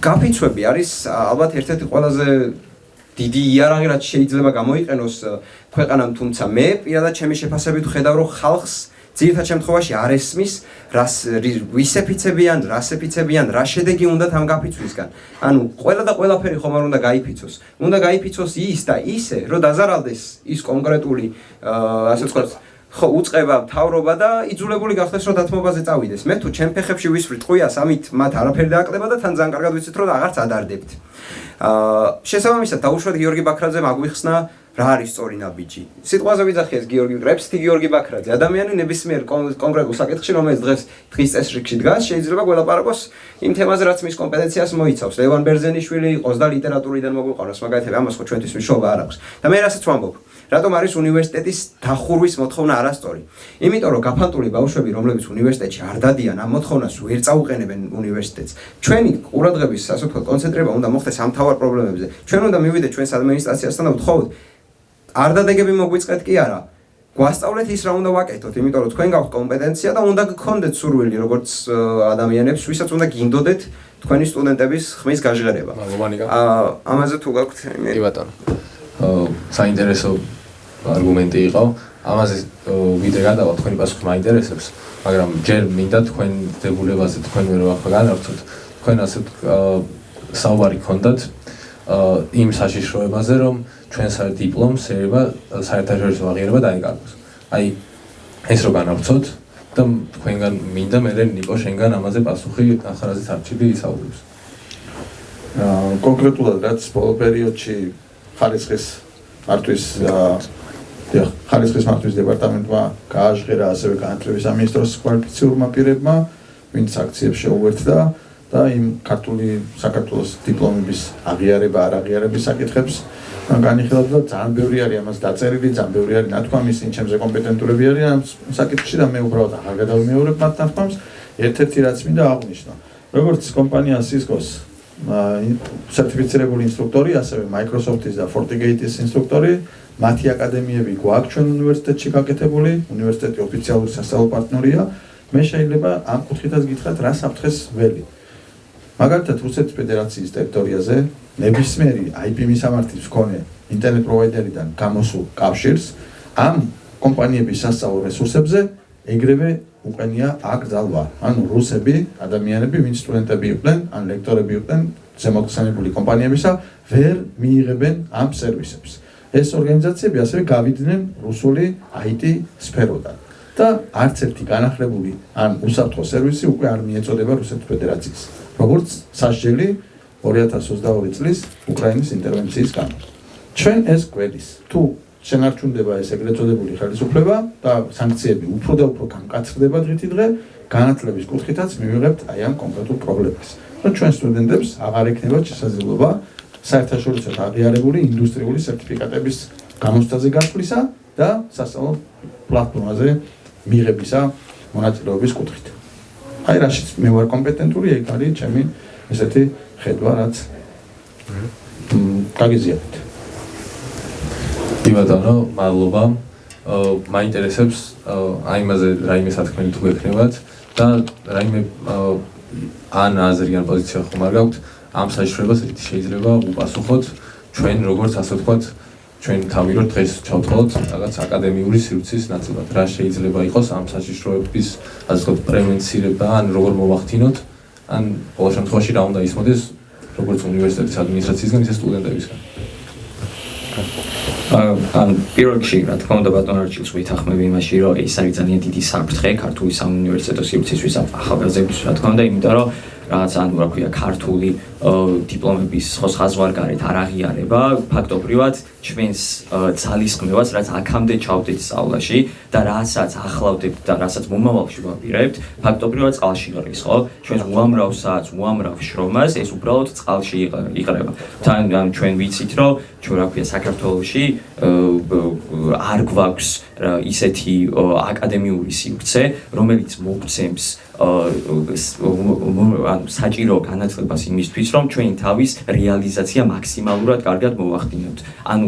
გაფიცვები არის ალბათ ერთ-ერთი ყველაზე დიდი იარაღი, რაც შეიძლება გამოიყენოს ქვეყანამ, თუმცა მე პირადად ჩემი შეფასებით ვხედავ, რომ ხალხს ძირითად შემთხვევაში არ ესმის, ვისეფიცებიან, რასეფიცებიან, რა შედეგი უნდათ ამ გაფიცვისგან. ანუ ყველა და ყველაფერი ხომ არ უნდა გაიფიცოს. უნდა გაიფიცოს ის და ისე, რომ დაზარალდეს ის კონკრეტული, ასე ვთქვათ, ხო უწყება მთავრობა და იძულებული გახდეს რომ დათმობაზე წავიდეს. მე თუ ჩემ ფეხებში ვისვრით ყუიას, ამით მათ არაფერი დააკლება და თან ძალიან კარგად ვიცით რომ აღარც ადარდებთ. შესაბამისად დაუშვათ გიორგი ბაქრაძემ აგვიხსნა რა არის სწორი ნაბიჯი. სიტყვაზე ვიძახიეს გიორგი გრებსტი, გიორგი ბაქრაძე. ადამიანი ნებისმიერ კონკრეტულ საკითხში, რომელიც დღის წესრიგში დგას, შეიძლება გველაპარაკოს იმ თემაზე, რაც მის კომპეტენციას მოიცავს. ლევან ბერძენიშვილი იყოს და ლიტერატურიდან მოგვიყვანოს მაგალითები, ამას ხო ჩვენთვის მნიშვნელობა არ აქვს. და მე რასაც ვამბობ, რატომ არის უნივერსიტეტის დახურვის მოთხოვნა არასწორი? იმიტომ რომ გაფანტული ბავშვები, რომლებიც უნივერსიტეტში არ დადიან, ამ მოთხოვნას ვერ წაუყენებენ უნივერსიტეტს. ჩვენი ყურადღების, ასე ვთქვათ, კონცენტრება უნდა მოხდეს ამ მთავარ პრობლემებზე. ჩვენ უნდა მივიდეთ ჩვენს ადმინისტრაციასთან და ვთხოვოთ, არ დადეგები მოგვიწყეთ კი არა. გვასწავლეთ ის რა უნდა ვაკეთოთ, იმიტომ რომ თქვენ გაქვთ კომპეტენცია და უნდა გქონდეთ სურვილი როგორც ადამიანებს, ვისაც უნდა გინდოდეთ თქვენი სტუდენტების ხმის გაჟღერება. ამაზე თუ გაქვთ კი ბატონო. საინტერესო არგუმენტი იყო. ამაზე ვიდრე გადავა თქვენი პასუხი მაინტერესებს, მაგრამ ჯერ მინდა თქვენ დებულებაზე თქვენ ვერ ახლა განარჩოთ. თქვენ ასე საუბარი გქონდათ იმ საშიშროებაზე, რომ ჩვენს დიპლომს შეიძლება საერთაშორისო აღიარება დაეკარგოს. აი ეს რო განავრცოთ და თქვენგან მინდა მე ნიკო შენგან ამაზე პასუხი ახალაზეთ არჩივი ისაუბრებს. კონკრეტულად რაც ბოლო პერიოდში ხარისხის მართვის დეპარტამენტმა გააჟღერა ასევე განათლების სამინისტროს კვალიფიციურმა პირებმა, ვინც აქციებს შეუერთდა და იმ ქართული საქართველოს დიპლომების აღიარება, არ აღიარების საკითხებს განიხილავთ და ძალიან ბევრი არის ამას დაწერილი, ძალიან ბევრი არის ნათქვამის, იმ ჩემზე კომპეტენტურები არიან ამ საკითხში და მე უბრალოდ აღარ გადავიმეორებ მათ ნათქვამს. ერთ-ერთი რაც მინდა აღვნიშნო, როგორც კომპანია Cisco-ს სერტიფიცირებული ინსტრუქტორი, ასევე Microsoft-ის და FortiGate-ის ინსტრუქტორი, მათი აკადემიები გვაქვს ჩვენ უნივერსიტეტში გაკეთებული, უნივერსიტეტი ოფიციალური სასწავლო პარტნიორია. მე შეიძლება ამ კუთხითაც გითხრათ, რა საფრთხეს ველი. მაგალითად, რუსეთის ფედერაციის ტერიტორიაზე ნებისმიერი IP მისამართის მქონე ინტერნეტ პროვაიდერიდან გამოსულ კავშირს ამ კომპანიების სასწავლო რესურსებზე ეგრევე უყენია აკრძალვა. ანუ რუსები, ადამიანები, ვინც სტუდენტები იყვნენ, ან ლექტორები იყვნენ, ზემოხსენებული კომპანიებისა, ვერ მიიღებენ ამ სერვისებს. ეს ორგანიზაციები ასევე გავიდნენ რუსული IT სფეროდან და არც ერთი განახლებული ან უსაფრთხო სერვისი უკვე არ მიეწოდება რუსეთის ფედერაციის. როგორც სასჯელი 2022 წლის უკრაინის ინტერვენციის გამო. ჩვენ ეს გვედის. თუ შენარჩუნდება ეს ეგრეთ წოდებული ხელისუფლება და სანქციები უფრო და უფრო გამკაცრდება დღითი დღე, განათლების კუთხითაც მივიღებთ აი ამ კონკრეტულ პრობლემას. და ჩვენ სტუდენტებს აღარ ექნებათ შესაძლებლობა საერთაშორისო აღიარებული ინდუსტრიული სერტიფიკატების გამოცდაზე გასვლისა და სასწავლო პლატფორმაზე მიღებისა მონაწილეობის კუთხით. აი რაშიც მე ვარ კომპეტენტური, ეგ არის ჩემი ესეთი ხედვა, რაც გაგიზიარეთ. კი ბატონო, მადლობა. მაინტერესებს აი იმაზე რაიმე სათქმელი თუ გექნებათ და რაიმე ან აზრი ან პოზიცია ხომ არ გაქვთ ამ საშუალებას რითი შეიძლება უპასუხოთ ჩვენ როგორც ასე ვთქვათ ჩვენ თავი რო დღეს ჩავთვალოთ რაღაც აკადემიური სივრცის ნაწილად რა შეიძლება იყოს ამ საშიშროების ასე ვთქვათ პრევენცირება ან როგორ მოვახდინოთ ან ყოველ შემთხვევაში რა უნდა ისმოდეს როგორც უნივერსიტეტის ადმინისტრაციისგან ისე სტუდენტებისგან ან პირველ რიგში რა თქმა უნდა ბატონ არჩილს ვითახმები იმაში რომ ეს არის ძალიან დიდი საფრთხე ქართული საუნივერსიტეტო სივრცისთვის ახალგაზრდების რა თქმა უნდა იმიტომ რომ რაც ანუ რა ქვია ქართული დიპლომების ხაზვარგარეთ არ აღიარება ფაქტობრივად ჩვენს ძალისხმევას რაც აქამდე ჩავდით სწავლაში და რასაც ახლავდებთ და რასაც მომავალში ვაპირებთ ფაქტობრივად წყალში იყრის ხო ჩვენს უამრავ შრომას ეს უბრალოდ წყალში იყრება თან ჩვენ ვიცით რომ ჩვენ რა ქვია საქართველოში არ გვაქვს ისეთი აკადემიური სივრცე რომელიც მოგცემს საჭირო განათლებას იმისთვის რომ ჩვენი თავის რეალიზაცია მაქსიმალურად კარგად მოვახდინოთ. ანუ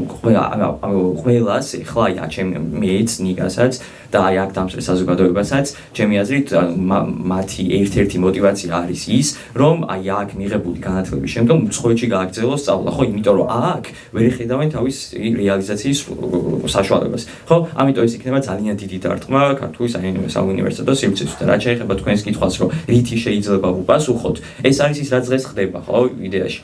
ყველას ეხლა აი მეც ნიგასაც და აი აქ დამსწრე საზოგადოებასაც ჩემი აზრით მათი ერთ-ერთი мотиваცია არის ის რომ აი აქ მიღებული განათლების შემდგომ უცხოეთში გააგრძელოს სწავლა ხო იმიტომ რომ აქ ვერ ეხედავენ თავის რეალიზაციის საშუალებას ხო ამიტომ ეს იქნება ძალიან დიდი დარტყმა ქართული საუნივერსიტეტო სივრცეში და რაც შეეხება თქვენს კითხვას რომ რითი შეიძლება უპასუხოთ ეს არის ის რაც დღეს ხდება ხო იდეაში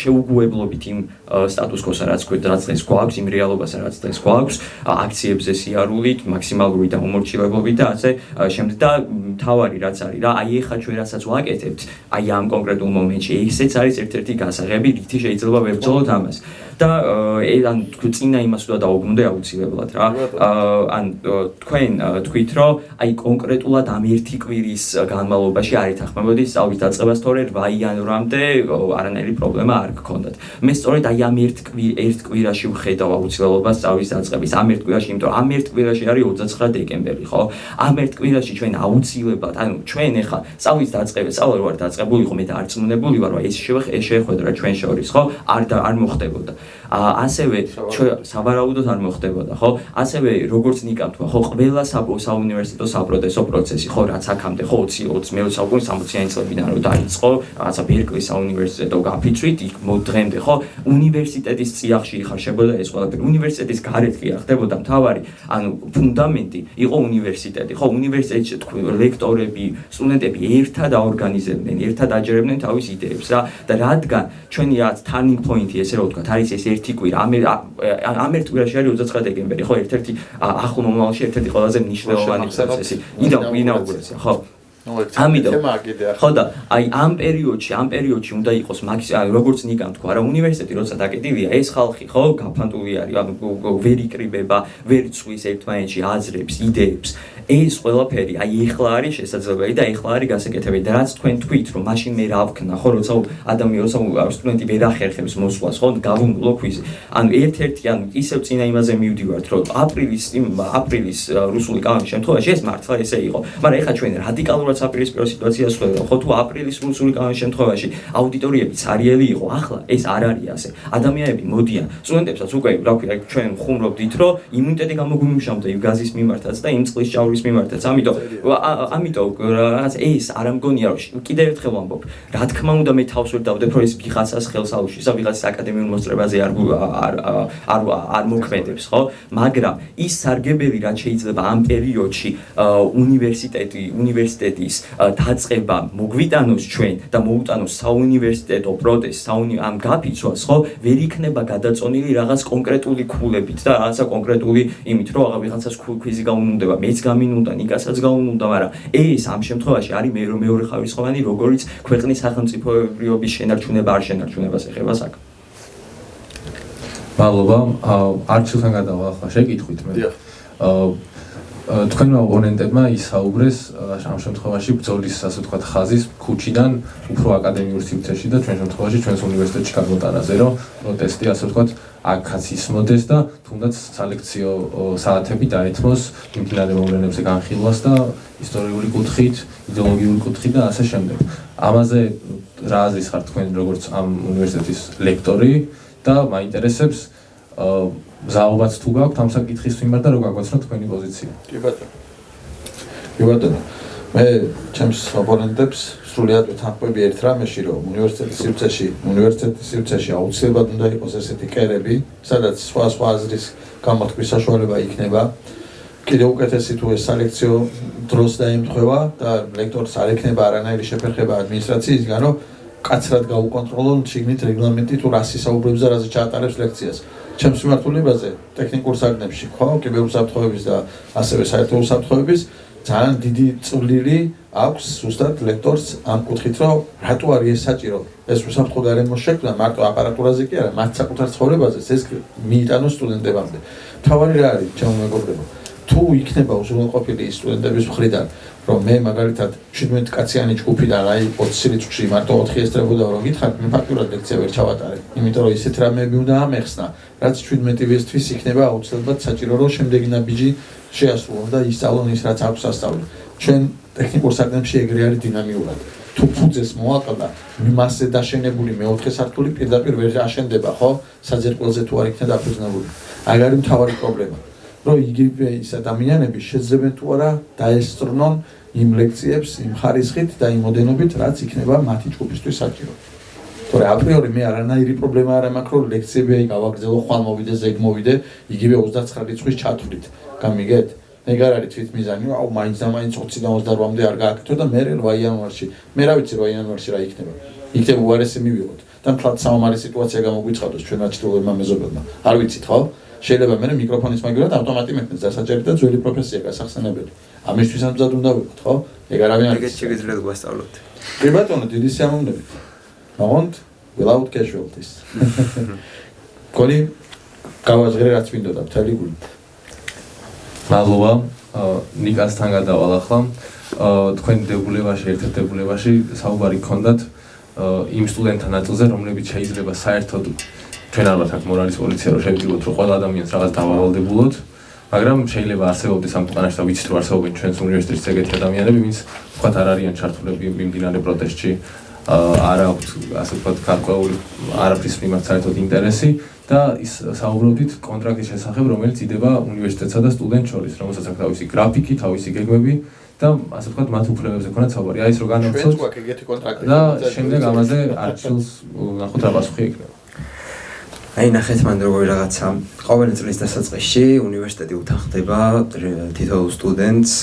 შეუგუებლობით იმ სტატუს კოსა რაც დღეს გვაქვს იმ რეალობასა რაც დღეს გვაქვს აქციებზე სიარულით მაქსიმალური დაუმორჩილებლობით და ასე შემდეგ და თავარი რაც არის რა აი ეხლა ჩვენ რასაც ვაკეთებთ აი ამ კონკრეტულ მომენტში ესეც არის ერთ-ერთი გასაღები რითი შეიძლება ვებრძოლოთ ამას და ან წინა იმას უნდა დაუბრუნდე აუცილებლად რა ან თქვენ თქვით რომ აი კონკრეტულად ამ ერთი კვირის განმავლობაში არ ეთანხმებოდი სწავლის დაწყებას თორე 8 იანვრამდე არანაირი პრობლემა არ გქონდათ მე სწორედ აი ამ ერთ კვირაში ვხედავ აუცილებლობას სწავლის დაწყების ამ ერთ კვირაში იმიტომ ამ ერთ კვირაში არის 29 დეკემბერი ხო ამ ერთ კვირაში ჩვენ აუცილებლად ანუ ჩვენ ეხლა სწავლის დაწყების სწავლი ვარ დაწყებული ხო მე და არწმუნებული ვარ რომ ეს შეხვედრა ჩვენ შორის ხო არ მოხდებოდა ასევე სავარაუდოდ არ მოხდებოდა ხო ასევე როგორც ნიკამ თქვა ხო ყველა საუნივერსიტეტო საპროტესტო პროცესი ხო რაც აქამდე ხო 20 მე საუკუნის 60-იანი წლებიდან რომ დაიწყო რაღაცა ბერკლის საუნივერსიტეტო გაფიცვით იქ დღემდე ხო უნივერსიტეტის წიაღში იხარშებოდა ეს ყველაფერი უნივერსიტეტის გარეთ კი არ ხდებოდა მთავარი ანუ ფუნდამენტი იყო უნივერსიტეტი ხო უნივერსიტეტში ლექტორები სტუდენტები ერთად აორგანიზებდნენ ერთად აჯერებდნენ თავის იდეებს რა და რადგან ჩვენი რაც turning point-ი ესე რომ ვთქვა არის ეს ერთი კვირა ამ ერთ კვირაში არის 29 დეკემბერი ხო ერთ-ერთი ახლო მომავალში ერთ-ერთი ყველაზე მნიშვნელოვანი პროცესი ინაუგურაცია ხო ამიტომ ხო და აი ამ პერიოდში უნდა იყოს როგორც ნიკამ თქვა რა უნივერსიტეტი როცა დაკეტილია ეს ხალხი ხო გაფანტული არის ანუ ვერ იკრიბება ვერ ცვლის ერთმანეთში აზრებს იდეებს ეს ყველაფერი აი ეხლა არის შესაძლებელი და ეხლა არის გასაკეთებელი და რაც თქვენ თქვით რომ მაშინ მე რა ვქნა ხო როცა სტუდენტი ვერ ახერხებს მოსვლას ხო გავუმბლო ქვიზი ანუ ერთ-ერთი ანუ ისევ წინა იმაზე მივდივართ რომ აპრილის რუსული კანონის შემთხვევაში ეს მართლა ესე იყო მაგრამ ეხლა ჩვენ რადიკალურად საპირისპირო სიტუაციას ხედავთ ხო თუ აპრილის რუსული კანონის შემთხვევაში აუდიტორიები ცარიელი იყო ახლა ეს არ არის ასე ადამიანები მოდიან სტუდენტებსაც უკვე რა ქვია ჩვენ ხუმრობდით რომ იმუნიტეტი გამოგვიმუშავდა ივგაზის მიმართაც და იმ წყლის ჭაურის მიმართაც ამიტომ რაღაც ეს არ ამგონია რომ კიდევ ერთხელ ვამბობ რა თქმა უნდა მე თავს ვერ დავდებ რომ ეს ვიღაცას ხელს აუშვის და ვიღაცის აკადემიურ მოსწრებაზე არ მოქმედებს ხო მაგრამ ის სარგებელი რაც შეიძლება ამ პერიოდში უნივერსიტეტის დაწყება მოგვიტანოს ჩვენ და მოუტანოს საუნივერსიტეტო პროტესტს ამ გაფიცვას ხო ვერ იქნება გადაწონილი რაღაც კონკრეტული ქულებით და რაღაცა კონკრეტული იმით რომ ვიღაცას ქვიზი გაუნუნდება მეც გამინუნდა ნიკასაც გაუნუნდა მაგრამ ეს ამ შემთხვევაში არის მეორე ხარისხოვანი როგორც ქვეყნის სახელმწიფოებრიობის შენარჩუნება არ შენარჩუნებას ეხება საკ მადლობა არჩილთან გადავა ახლა შეკითხვით მე თქვენმა ოპონენტებმა ისაუბრეს ამ შემთხვევაში ბრძოლის ასე ვთქვათ ხაზის ქუჩიდან უფრო აკადემიურ სივრცეში და ჩვენ შემთხვევაში ჩვენს უნივერსიტეტში გამოტანაზე რომ პროტესტი ასე ვთქვათ აქაც ისმოდეს და თუნდაც სალექციო საათები დაეთმოს მიმდინარე მოვლენებზე განხილვას და ისტორიული კუთხით, იდეოლოგიური კუთხით და ასე შემდეგ. ამაზე რა აზრის ხართ თქვენ როგორც ამ უნივერსიტეტის ლექტორი და მაინტერესებს ზაობაც თუ გაქვთ ამ საკითხის მიმართ და როგორ გაგვაცნოთ თქვენი პოზიცია. კი ბატონო. მე ჩემს ოპონენტებს სრულად ვეთანხმები ერთ რამეში, რომ უნივერსიტეტის სივრცეში აუცილებლად უნდა იყოს ესეთი კერები, სადაც სხვა აზრის გამოთქმის საშუალება იქნება. კიდევ უკეთესი თუ ეს სალექციო დროს დაემთხვევა და ლექტორს არ ექნება არანაირი შეფერხება ადმინისტრაციისგან, რომ კაცრად გაუკონტროლონ შიგნით რეგლამენტი თუ რას ისაუბრებს და რაზე ჩაატარებს ლექციას. ჩემს მიმართულებაზე ტექნიკურ საგნებში, ხო, კიბერუსაფრთხოების და ასევე საერთო უსაფრთხოების ძალიან დიდი წვლილი აქვს ზუსტად ლექტორს ამ კუთხით, რომ რატო არის ეს საჭირო. ეს უსაფრთხო გარემო შექმნა მარტო აპარატურაზე კი არა, მათ საკუთარ ცხოვრებაზე ეს მიიტანოს სტუდენტებამდე. თავარი რა არის, ჩემო მეგობრებო? თუ იქნება უზრუნველყოფილი სტუდენტების მხრიდან, რომ მე მაგალითად 17 კაციანი ჯგუფიდან აი 20 რიცხვში მარტო 4 ესწრებოდა რომ გითხარით, მე ფაქტურად ლექცია ვერ ჩავატარებ. იმიტომ რომ ისეთ რამეები უნდა ამეხსნა, რაც 17-ისთვის იქნება აუცილებლად საჭირო, რომ შემდეგი ნაბიჯი შეასრულონ და ისწავლონ ის რაც აქვს ასწავლო. ჩვენ ტექნიკურ საგნებში ეგრე არის დინამიურად. თუ ფუძეს მოაყდა, მასზე დაშენებული მეოთხე სართული პირდაპირ ვერ აშენდება, ხო? საძირკველზე თუ არ იქნება დაფუძნებული. აი არის მთავარი პრობლემა. რომ იგივე ის ადამიანები შეძლებენ თუ არა დაესწრნონ იმ ლექციებს, იმ ხარისხით და იმ ოდენობით, რაც იქნება მათი ჯგუფისთვის საჭირო. თორე აპრიორი მე არანაირი პრობლემა არ მაქვს, რომ ლექციები აი გავაგრძელო, ხვალ მოვიდე, ზეგ მოვიდე, იგივე 29 რიცხვის ჩათვლით. გამიგეთ? ეგარ არის თვითმიზანი, აუ მაინც და მაინც 20-დან 28-მდე არ გააკეთო და მე 8 იანვარში. მე რა ვიცი 8 იანვარში რა იქნება. იქნებ უარესი მივიღოთ. და მთლად საომარი სიტუაცია გამოგვიწყდეს ჩვენმა ჩრდილოებმა მეზობელმა. არ ვიცით, ხო? შეიძლება მე მიკროფონის მაგივრად ავტომატი მექნეს დასაჭერი და ძველი პროფესია გასახსენებელი. ამისთვის ამბზად უნდა ვიყოთ, ხო? ეგ არავინ არ ეგეთ შეგიძლიათ გვასწავლოთ. კი ბატონო, დიდი სიამოვნებით. მოგონთ without casualties. გონი გავაზღერე რაც მინდოდა მთელი გულით. მადლობა. ნიკასთან გადავალ ახლა. თქვენ დებულებაში, ერთ-ერთ დებულებაში საუბარი გქონდათ იმ სტუდენტთა ნაწილზე, რომლებიც შეიძლება საერთოდ ჩვენ ალბათ აქ მორალის პოლიცია რომ შევიძლებოთ რომ ყველა ადამიანს რაღაც დავალდებულოთ, მაგრამ შეიძლება არსებობდეს ამ ქვეყანაში და ვიცით რომ არსებობენ ჩვენს უნივერსიტეტში ეგეთი ადამიანები, ვინც ვთქვათ არ არიან ჩართულები მიმდინარე პროტესტში, არ აქვთ ასე ვთქვათ გარკვეული არაფრის მიმართ საერთოდ ინტერესი და ის საუბრობდით კონტრაქტის შესახებ, რომელიც იდება უნივერსიტეტსა და სტუდენტ შორის, რომელსაც აქვს თავისი გრაფიკი, თავისი გეგმები და ასე ვთქვათ მათ უფლებებზე ქონათ საუბარი. აი ეს რო განვცოთ. ჩვენ გვაქვს ეგეთი კონტრაქტი და შემდეგ ამაზე არჩილს ნახოთ რა პასუხი ექნება. აი ნახეთ მან როგორი რაღაცა ყოველი წლის დასაწყისში უნივერსიტეტი უთანხმდება თითოეულ სტუდენტს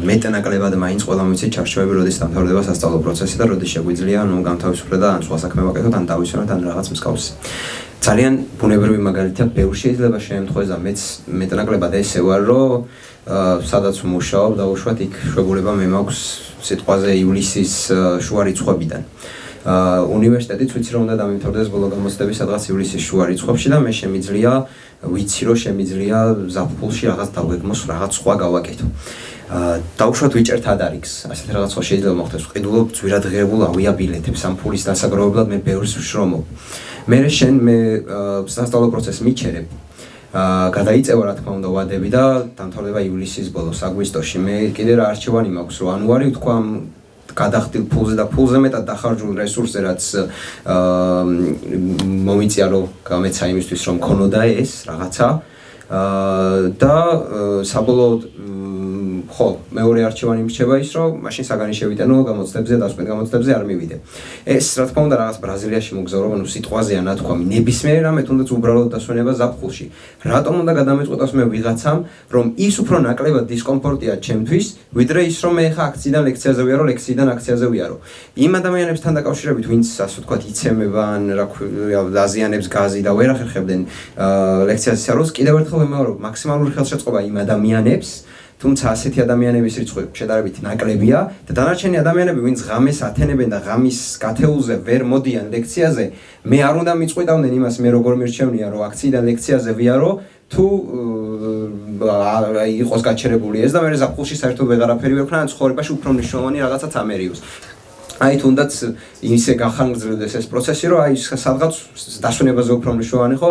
მეტნაკლებად მაინც ყველა მიცით ჩარჩოები როდის დამთავრდება სასწავლო პროცესი და როდის შეგვიძლია განთავისუფლება და ან სხვა საქმე ვაკეთოთ ან დავისვენოთ ან რაღაც მსგავსი. ძალიან ბუნებრივი მაგალითია, ბევრი შეიძლება შეემთხვეს და მეც მეტნაკლებად ესე ვარ, რომ სადაც ვმუშაობ და უშუალოდ იქ შეგულება მე მაქვს სიტყვაზე ივლისის შუა რიცხვებიდან. უნივერსიტეტიც ვიცი რომ უნდა დამიმთავრდეს ბოლო გამოცდები სადღაც ივლისის შუა რიცხვებში და მე შემიძლია ვიცი რომ შემიძლია ზაფხულში რაღაც დავგეგმოს რაღაც სხვა გავაკეთო. დავუშვათ ვიჭერთ ადარიქს, ასეთ რაღაც ხო შეიძლება მოხდეს. ვყიდულობ ძვირადღირებულ ავიაბილეთებს ამ ფულის დასაგროვებლად მე ბევრს ვშრომობ. მე სასწავლო პროცესს მიჩერებ. გადაიწევა რა თქმა უნდა ვადები და დამთავრდება ივლისის ბოლოს აგვისტოში. მე კიდე რა არჩევანი მაქვს რომ ანუარი ვთქვა გადახდილ ფულზე და ფულზე მეტად დახარჯულ რესურსზე რაც მომიწია რომ გამეცა იმისთვის რომ მქონოდა ეს რაღაცა და საბოლოოდ ხო მეორე არჩევანი მრჩება ის რომ მაშინ საგანი შევიტანო გამოცდებზე დასკვენ გამოცდებზე არ მივიდე. ეს რა თქმა უნდა რაღაც ბრაზილიაში მოგზაურობა ნუ სიტყვაზეა ნათქვამი ნებისმიერი რამე თუნდაც უბრალოდ დასვენება ზაფხულში. რატომ უნდა გადამეწყვეტოს მე ვიღაცამ რომ ის უფრო ნაკლებად დისკომფორტია ჩემთვის ვიდრე ის რომ მე ხა აქციიდან ლექციაზე ვიარო ლექციიდან აქციაზე ვიარო. იმ ადამიანებთან დაკავშირებით ვინც ასე ვთქვათ იცემება ან რა აზიანებს გაზი და ვერ ახერხებდნენ ლექციაზე სიაროს კიდევ ერთხელ ვიმეორებ მაქსიმალური ხელშეწყობა იმ ადამიანებს თუმცა ასეთი ადამიანების რიცხვი შედარებით ნაკლებია და დანარჩენი ადამიანები ვინც ღამეს ათენებენ და ღამის გათეულზე ვერ მოდიან ლექციაზე მე არ უნდა მიწყვეტავდნენ იმას მე როგორ მირჩევნია რომ აქციიდან ლექციაზე ვიარო თუ იყოს გაჩერებული ეს და მე ზაფხულში საერთოდ ვეღარაფერი ვერ ვქნა ან ცხოვრებაში უფრო მნიშვნელოვანი რაღაცაც ამერიოს აი თუნდაც ისე გახანგრძლივდეს ეს პროცესი რომ აი სადღაც დასვენებაზე უფრო მნიშვნელოვანი ხო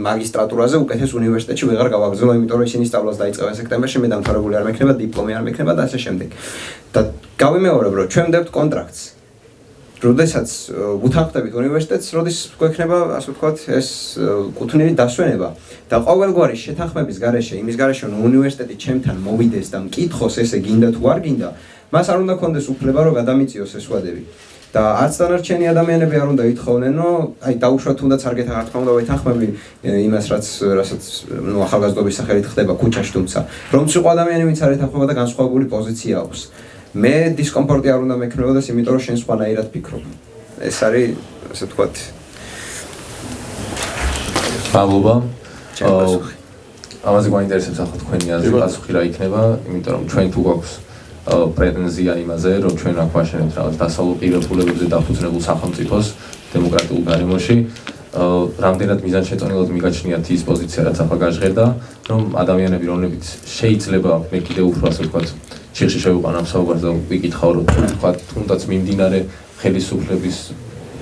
მაგისტრატურაზე უკეთეს უნივერსიტეტში ვეღარ გავაგრძელო იმიტომ რომ ისინი სწავლას დაიწყებენ სექტემბერში მე დამთავრებული არ მექნება დიპლომი არ მექნება და ასე შემდეგ და გავიმეორებ რომ ჩვენ ვდებთ კონტრაქტს როდესაც უთანხმდებით უნივერსიტეტს როდის გვექნება ასე ვთქვათ ეს კუთვნილი დასვენება და ყოველგვარი შეთანხმების გარეშე იმის გარეშე რომ უნივერსიტეტი ჩემთან მოვიდეს და მკითხოს ესე გინდა თუ არ გინდა მას არ უნდა კონდეს უფლება რომ გადამიწიოს ეს ვადები და არც დანარჩენი ადამიანები არ უნდა ითხოვნენ რომ აი დაუშვათ თუნდაც არ გეთახა რა თქმა უნდა ვეთანხმები იმას რასაც ნუ ახალგაზრდობის სახელით ხდება ქუჩაში თუმცა რომ იყო ადამიანი ვინც არ ეთანხმება და განსხვავებული პოზიცია აქვს მე დისკომფორტი არ უნდა მექნებოდეს იმიტომ რომ შენ სხვანაირად ფიქრობ ეს არის ასე ვთქვათ მადლობა ამაზე გვაინტერესებს ახლა თქვენი აზრი პასუხი რა იქნება იმიტომ რომ ჩვენ თუ გვაქვს პრეტენზია იმაზე, რომ ჩვენ აქ ვაშენებთ რაღაც დასავლურ პირობებებზე დაფუძნებულ სახელმწიფოს დემოკრატიულ გარემოში, რამდენად მიზანშეწონილად მიგაჩნიათ ის პოზიცია, რაც ახლა გაჟღერდა, რომ ადამიანები, რომლებიც შეიძლება მე კიდევ უფრო ასე ვთქვათ, ჭირში შევიყვან ამ საუბარს და ვიკითხავ, რომ თქვათ, თუნდაც მიმდინარე ხელისუფლების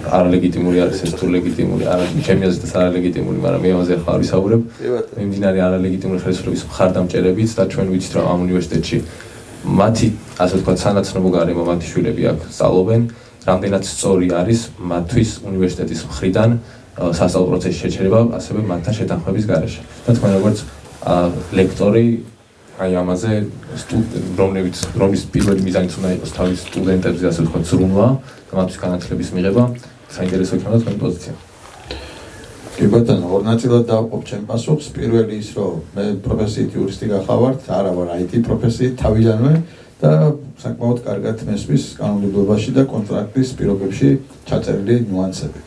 არალეგიტიმური არის ეს თუ ლეგიტიმური, ჩემი აზრით არალეგიტიმური, მაგრამ მე ამაზე ახლა ვისაუბრებ. მიმდინარე არალეგიტიმური ხელისუფლების მხარდამჭერებით და ჩვენ ვიცით, რომ ამ უნივერსიტეტში მათი ასე ვთქვათ სანაცნობო გარემო მათი შვილები აქ სწავლობენ, რამდენად სწორი არის მათთვის უნივერსიტეტის მხრიდან სასწავლო პროცესის შეჩერება, ასევე მათთან შეთანხმების გარეშე. და თქვენ როგორც ლექტორი აი ამაზე რომლის პირველი მიზანიც უნდა იყოს თავის სტუდენტებზე ასე ვთქვათ ზრუნვა და მათთვის განათლების მიღება, საინტერესო იქნება თქვენი პოზიცია. კი ბატონო, ორ ნაწილად დავყოფ ჩემ პასუხს. პირველი ის, რომ მე პროფესიით იურისტი გახავართ, არა ვარ IT პროფესიით თავიდანვე და საკმაოდ კარგად მესმის კანონმდებლობაში და კონტრაქტის პირობებში ჩაწერილი ნიუანსები.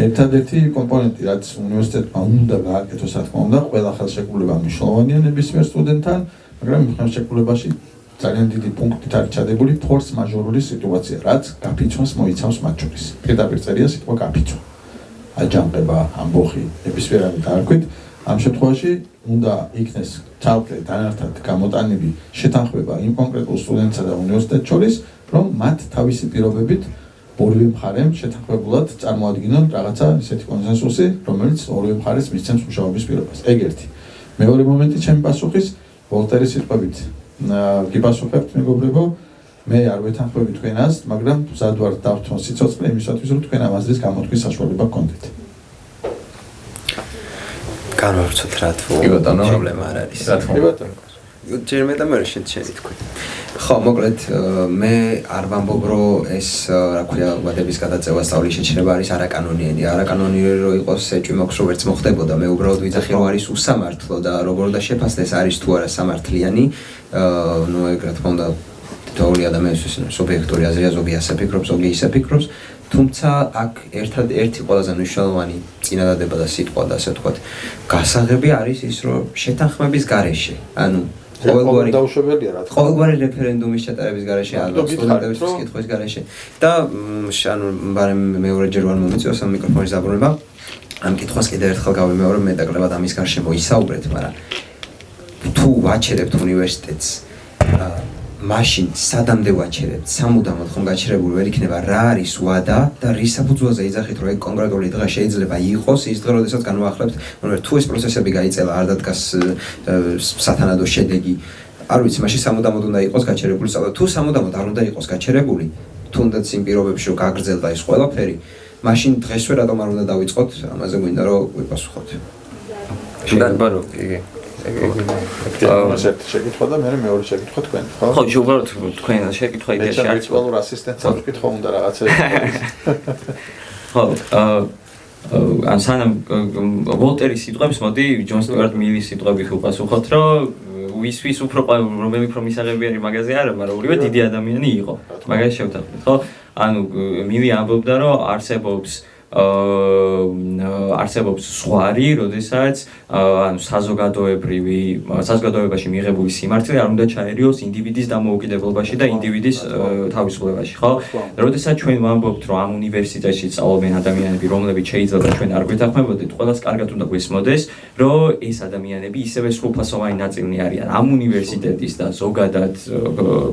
ერთადერთი კომპონენტი, რაც უნივერსიტეტმა უნდა გააკეთოს, რა თქმა უნდა, ყველა ხელშეკრულება მნიშვნელოვანია ნებისმიერ სტუდენტთან, მაგრამ იმ ხელშეკრულებაში ძალიან დიდი პუნქტით არის ჩადებული ფორს მაჟორული სიტუაცია, რაც გაფიცვას მოიცავს მათ შორის. პირდაპირ წერია სიტყვა გაფიცვა. აჯანყება, ამბოხი, ნებისმიერად დაარქვით, ამ შემთხვევაში უნდა იქნეს ცალკე დანართად გამოტანები შეთანხმება იმ კონკრეტულ სტუდენტსა და უნივერსიტეტს შორის, რომ მათ თავისი პირობებით ორივე მხარემ შეთანხმებულად წარმოადგინონ რაღაცა ისეთი კონსენსუსი, რომელიც ორივე მხარეს მისცემს მუშაობის პირობას. ეგ ერთი. მეორე მომენტი ჩემი პასუხის ვოლტერის სიტყვებით გიპასუხებთ მეგობრებო, მე არ ვეთანხმები თქვენას, მაგრამ მზად ვარ დავთვალ სიცოცხლე იმისათვის, რომ თქვენ ამ აზრის გამოთქმის საშუალება გქონდეთ. განვავრცოთ რა თუ პრობლემა არ არის. რა თქმა უნდა. ჯერ მე და მე შენ თქვი. ხო, მოკლედ მე არ ვამბობ, რომ ეს რა ქვია, ვადების გადაწევა სწავლის შეჩერება არის არაკანონიერი. არაკანონიერი რო იყოს, ეჭვი მაქვს, რომ ვერც მოხდებოდა. მე უბრალოდ ვიძახი, რომ არის უსამართლო და როგორ უნდა შეფასდეს არის თუ არა სამართლიანი. ნუ ეგ რა თქმა უნდა თითოეული ადამიანისთვის სუბიექტური აზრია, ზოგი ასე ფიქრობს, ზოგი ისე ფიქრობს. თუმცა აქ ერთადერთი ყველაზე მნიშვნელოვანი წინადადება და სიტყვა და ასე ვთქვათ, გასაღები არის ის, რომ შეთანხმების გარეშე, ანუ ყოველგვარი დაუშვებელია რა თქმა უნდა. ყოველგვარი რეფერენდუმის ჩატარების გარეშე ალბათ სტუდენტების კითხვის გარეშე და ანუ მეორეჯერ ვარ მომიწევს ამ მიკროფონის დაბრუნება ამ კითხვას კიდევ ერთხელ გავიმეორებ მეტაკლებად ამის გარშემო ისაუბრეთ მაგრამ თუ ვაჩერებთ უნივერსიტეტს მაშინ სადამდე ვაჩერებთ სამუდამოდ ხომ გაჩერებული ვერ იქნება რა არის ვადა და რის საფუძველზე იძახით რომ ეგ კონკრეტული დღე შეიძლება იყოს ის დღე როდესაც განვაახლებთ მაგრამ თუ ეს პროცესები გაიწელა არ დადგას სათანადო შედეგი არ ვიცი მაშინ სამუდამოდ უნდა იყოს გაჩერებული სწავლა თუ სამუდამოდ არ უნდა იყოს გაჩერებული თუნდაც იმ პირობებში რომ გაგრძელდა ეს ყველაფერი მაშინ დღესვე რატომ არ უნდა დავიწყოთ ამაზე გვინდა რომ ვიპასუხოთ შეიძლება რომ იგი ერთ შეკითხვა და მე მეორე შეკითხვა თქვენ ხო? ხო, უბრალოდ თქვენ შეკითხვა იდეაში არ ვირტუალურ ასისტენტს ვკითხო უნდა რაღაცა ხო, ან სანამ ვოლტერის სიტყვებს მოდი ჯონ სტუარტ მილის სიტყვებით ვუპასუხოთ, რომ ვის უფრო რომელი უფრო მისაღები არის მაგაზე არა, მაგრამ ორივე დიდი ადამიანი იყო. მაგას შევთანხმდით, ხო? ანუ მილი ამბობდა, რომ არსებობს ზღვარი, როდესაც ანუ საზოგადოებაში მიღებული სიმართლე არ უნდა ჩაერიოს ინდივიდის დამოუკიდებლობაში და ინდივიდის თავისუფლებაში, ხო? როდესაც ჩვენ ვამბობთ, რომ ამ უნივერსიტეტში სწავლობენ ადამიანები, რომლებიც შეიძლება ჩვენ არ გვეთანხმებოდეთ, ყველას კარგად უნდა გვესმოდეს, რომ ეს ადამიანები ისევე სრულფასოვანი ნაწილი არიან ამ უნივერსიტეტის და ზოგადად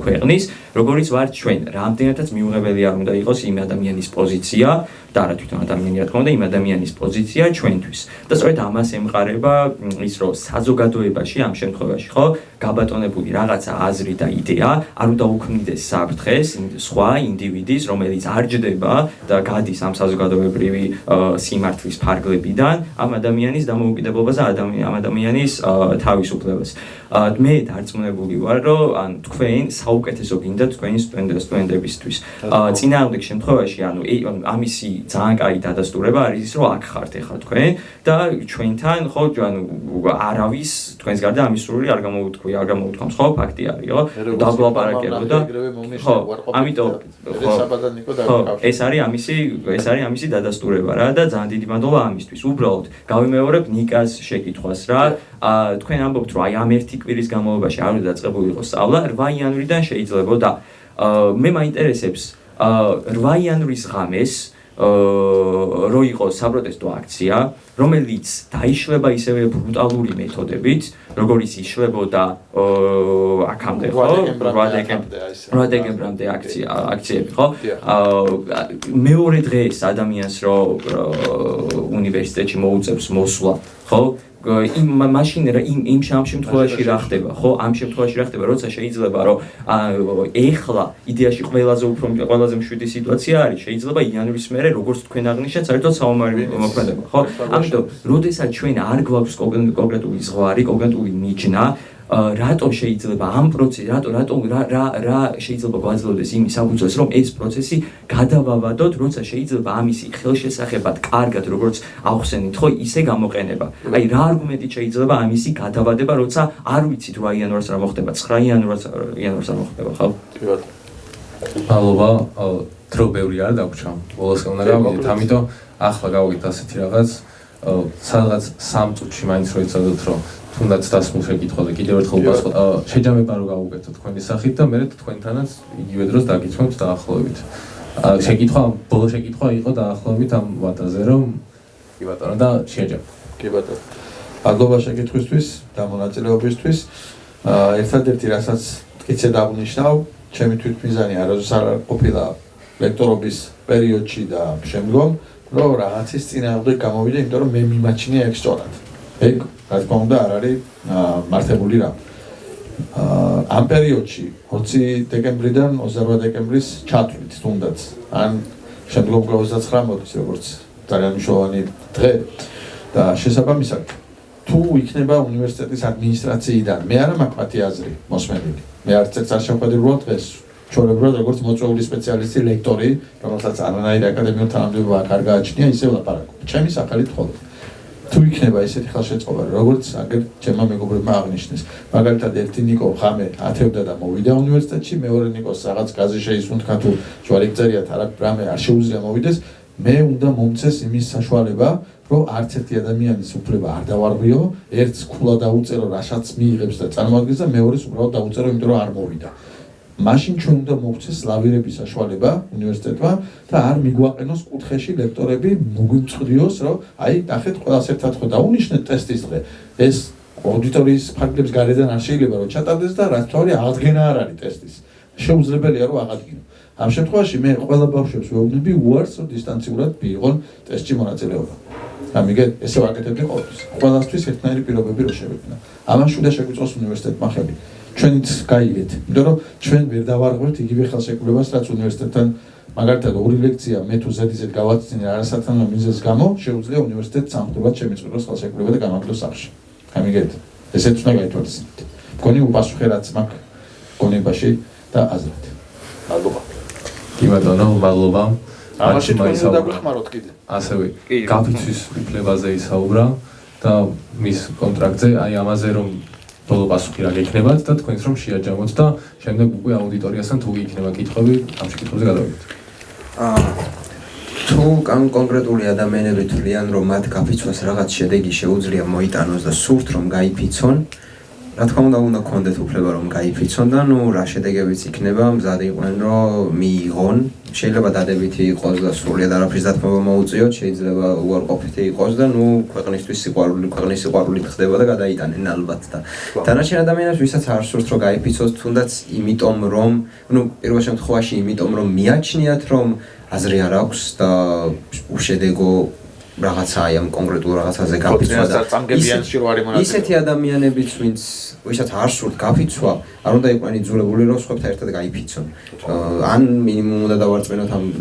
ქვეყნის, როგორიც ვართ ჩვენ. რამდენადაც მიუღებელი არ უნდა იყოს იმ ადამიანის პოზიცია და არა თვითონ ადამიანი რა თქმა უნდა იმ ადამიანის პოზიცია ჩვენთვის. და სწორედ ამას ემყარება ის რომ საზოგადოებაში ამ შემთხვევაში ხო გაბატონებული რაღაცა აზრი და იდეა არ უნდა უქმნიდეს საფრთხეს სხვა ინდივიდის რომელიც არ ჯდება და გადის ამ საზოგადოებრივი სიმართლის ფარგლებიდან ამ ადამიანის დამოუკიდებლობას და ამ ადამიანის თავისუფლებას. მე დარწმუნებული ვარ რომ ან თქვენ საუკეთესო გინდა თქვენი სტუდენტებისთვის. წინააღმდეგ შემთხვევაში ანუ ამისი ძალიან კაი დადასტურება არის ის რომ აქ ხართ ახლა თქვენ და ჩვენთან ხო ანუ არავის თქვენს გარდა ამის სრული არ გამოუთქვამს ხო ფაქტი არის ხო დაგლაპარაკებო და ხო ამიტომ ხო ეს არის ამისი დადასტურება რა და ძალიან დიდი მადლობა ამისთვის უბრალოდ გავიმეორებ ნიკას შეკითხვას რა თქვენ ამბობთ რომ აი ამ ერთი კვირის განმავლობაში არ უნდა დაწყებული იყოს სწავლა 8 იანვრიდან შეიძლება და მე მაინტერესებს 8 იანვრის ღამეს რო იყოს საპროტესტო აქცია, რომელიც დაიშლება ისევე ბრუტალური მეთოდებით, როგორც იშლებოდა აქამდე, ხო? 8 დეკემბრამდე აქციები, ხო? მეორე დღეს ადამიანს რო უნივერსიტეტში მოუწევს მოსვლა, ხო? მაშინ იმ შემთხვევაში რა ხდება, ხო? ამ შემთხვევაში რა ხდება, როცა შეიძლება რომ ეხლა იდეაში ყველაზე მშვიდი სიტუაცია არის, შეიძლება იანვრის მერე როგორც თქვენ აღნიშნეთ, საერთოდ საომარი მოქმედება, ხო? ამიტომ, როდესაც ჩვენ არ გვაქვს კონკრეტული ზღვარი, კონკრეტული მიჯნა, რატომ შეიძლება ამ პროცესი, რა შეიძლება გვაძლევდეს იმის საფუძველს, რომ ეს პროცესი გადავავადოთ, როცა შეიძლება ამისი ხელშესახებად კარგად, როგორც ახსენით, ხო, ისე გამოყენება. აი, რა არგუმენტით შეიძლება ამისი გადავადება, როცა არ ვიცით 8 იანვარს რა მოხდება, 9 იანვარს რა მოხდება, ხო? კი ბატონო. მადლობა, დრო ბევრი არ დაგვრჩა. ბოლოსკენ უნდა გავიდეთ, ამიტომ ახლა გავიგეთ ასეთი რაღაც, სადღაც 3 წუთში მაინც რო იცოდოთ, რომ თუნდაც დასმულ შეკითხვაზე კიდევ ერთხელ ვუპასუხოთ. შეჯამება რო გავუკეთოთ თქვენი სახით და მე თქვენთანაც იგივე დროს დაგიცნობთ დაახლოებით. შეკითხვა, ბოლო შეკითხვა იყო დაახლოებით ამ ვადაზე, რომ კი ბატონო და შეჯამება. კი ბატონო. მადლობა შეკითხვისთვის და მონაწილეობისთვის. ერთადერთი რასაც მტკიცე დავნიშნავ, ჩემი თვითმიზანი არასდროს არ ყოფილა ლექტორობის პერიოდში და შემდგომ, რომ რაღაცის წინააღმდეგ გამოვიდა, იმიტომ რომ მე მიმაჩნია ეგ სწორად. ეგ რა თქმა უნდა არ არის მართებული რამ. ამ პერიოდში 20 დეკემბრიდან 28 დეკემბრის ჩათვლით თუნდაც ან შემდგომ 29 მოდის როგორც ძალიან მნიშვნელოვანი დღე და შესაბამისად თუ იქნება უნივერსიტეტის ადმინისტრაციიდან მე არა მაქვს მათი აზრი მოსმენილი. მე არც ერთ არ შევხედებულად დღეს ჩვეულებრივად როგორც მოწვეული სპეციალისტი ლექტორი, რომელსაც არანაირი აკადემიური თანამდებობა არ გააჩნია, ისე ვლაპარაკობ. ჩემი სახელით მხოლოდ. თუ იქნება ესეთი ხელშეწყობა, როგორც აგერ ჩემმა მეგობრებმა აღნიშნეს. მაგალითად ერთი ნიკო ხამე ათევდა და მოვიდა უნივერსიტეტში, მეორე ნიკოს რაღაც გაზი შეისუნთქა თუ ჯვარი გწერიათ, რამე არ შეუძლია მოვიდეს. მე უნდა მომცეს იმის საშუალება, რომ არც ერთი ადამიანის უფლება არ დავარღვიო, ერთს ქულა დაუწერო, რაშაც მიიღებს და წარმოადგენს და მეორეს უბრალოდ დაუწერო, იმიტომ რომ არ მოვიდა. მაშინ ჩვენ უნდა მოვცეს ლავირების საშუალება უნივერსიტეტმა და არ მიგვაყენოს კუთხეში ლექტორები მოგვიმწყდიოს, რომ აი, ნახეთ, ყველას ერთად ხო დაუნიშნეთ ტესტის დღე. ეს აუდიტორიის ფარგლებს გარედან არ შეიძლება რომ ჩატარდეს და რაც თავი აღდგენა არ არის ტესტის. შეუძლებელია რომ აღადგინო. ამ შემთხვევაში მე ყველა ბავშვებს ვეუბნები უარს რომ დისტანციურად მიიღონ ტესტში მონაწილეობა. ამიგეთ, ესე ვაკეთებდი ყოველთვის. ყველასთვის ერთნაირი პირობები რო შევექმნა. ამაში უნდა შეგვიწყოს უნივერსიტეტმა ხელი. ჩვენიც გაიგეთ, იმიტომ რომ ჩვენ ვერ დავარღვევთ იგივე ხელშეკრულებას, რაც უნივერსიტეტთან მაგალითად ორი ლექცია მე თუ ზედიზედ გავაცინე არასათანადო მიზეზის გამო, შეუძლია უნივერსიტეტს სამხდურად შემიწყოს ხელშეკრულება და გამაგდოს სახში. ამიგეთ, ესეც უნდა გაითვალისწინოთ. მგონი უპასუხე რაც მაქვს გონებაში და აზრად. მადლობა. კი ბატონო, მადლობა. ამაში თქვენ უნდა გვეხმაროთ კიდე. ასევე გაფიცვის უფლებაზე ისაუბრა და მის კონტრაქტზე, აი ამაზე რომ ბოლო პასუხი რა გექნებათ და თქვენს რომ შეაჯამოთ და შემდეგ უკვე აუდიტორიასთან თუ იქნება კითხვები, ამ შეკითხვებზე გადავიდეთ. თუ კონკრეტული ადამიანები თვლიან რომ მათ გაფიცვას რაღაც შედეგი შეუძლია მოიტანოს და სურთ რომ გაიფიცონ, რა თქმა უნდა გქონდეთ უფლება რომ გაიფიცონ და ნუ რა შედეგებიც იქნება, მზად იყვნენ რომ მიიღონ. შეიძლება დადებითი იყოს და სრულიად არაფრის დათმობა მოუწიოთ, შეიძლება უარყოფითი იყოს და ნუ ქვეყნის სიყვარულით ხდება და გადაიტანენ ალბათ და დანარჩენ ადამიანებს ვისაც არ სურთ რომ გაიფიცოს, თუნდაც იმიტომ რომ, პირველ შემთხვევაში იმიტომ რომ მიაჩნიათ რომ აზრი არ აქვს და უშედეგო რაღაცაა ამ კონკრეტულ რაღაცაზე გაფიცვა და ისეთი ადამიანებიც ვისაც არ სურთ გაფიცვა, არ უნდა იყვნენ იძულებული რომ სხვებთან ერთად გაიფიცონ. ან მინიმუმ უნდა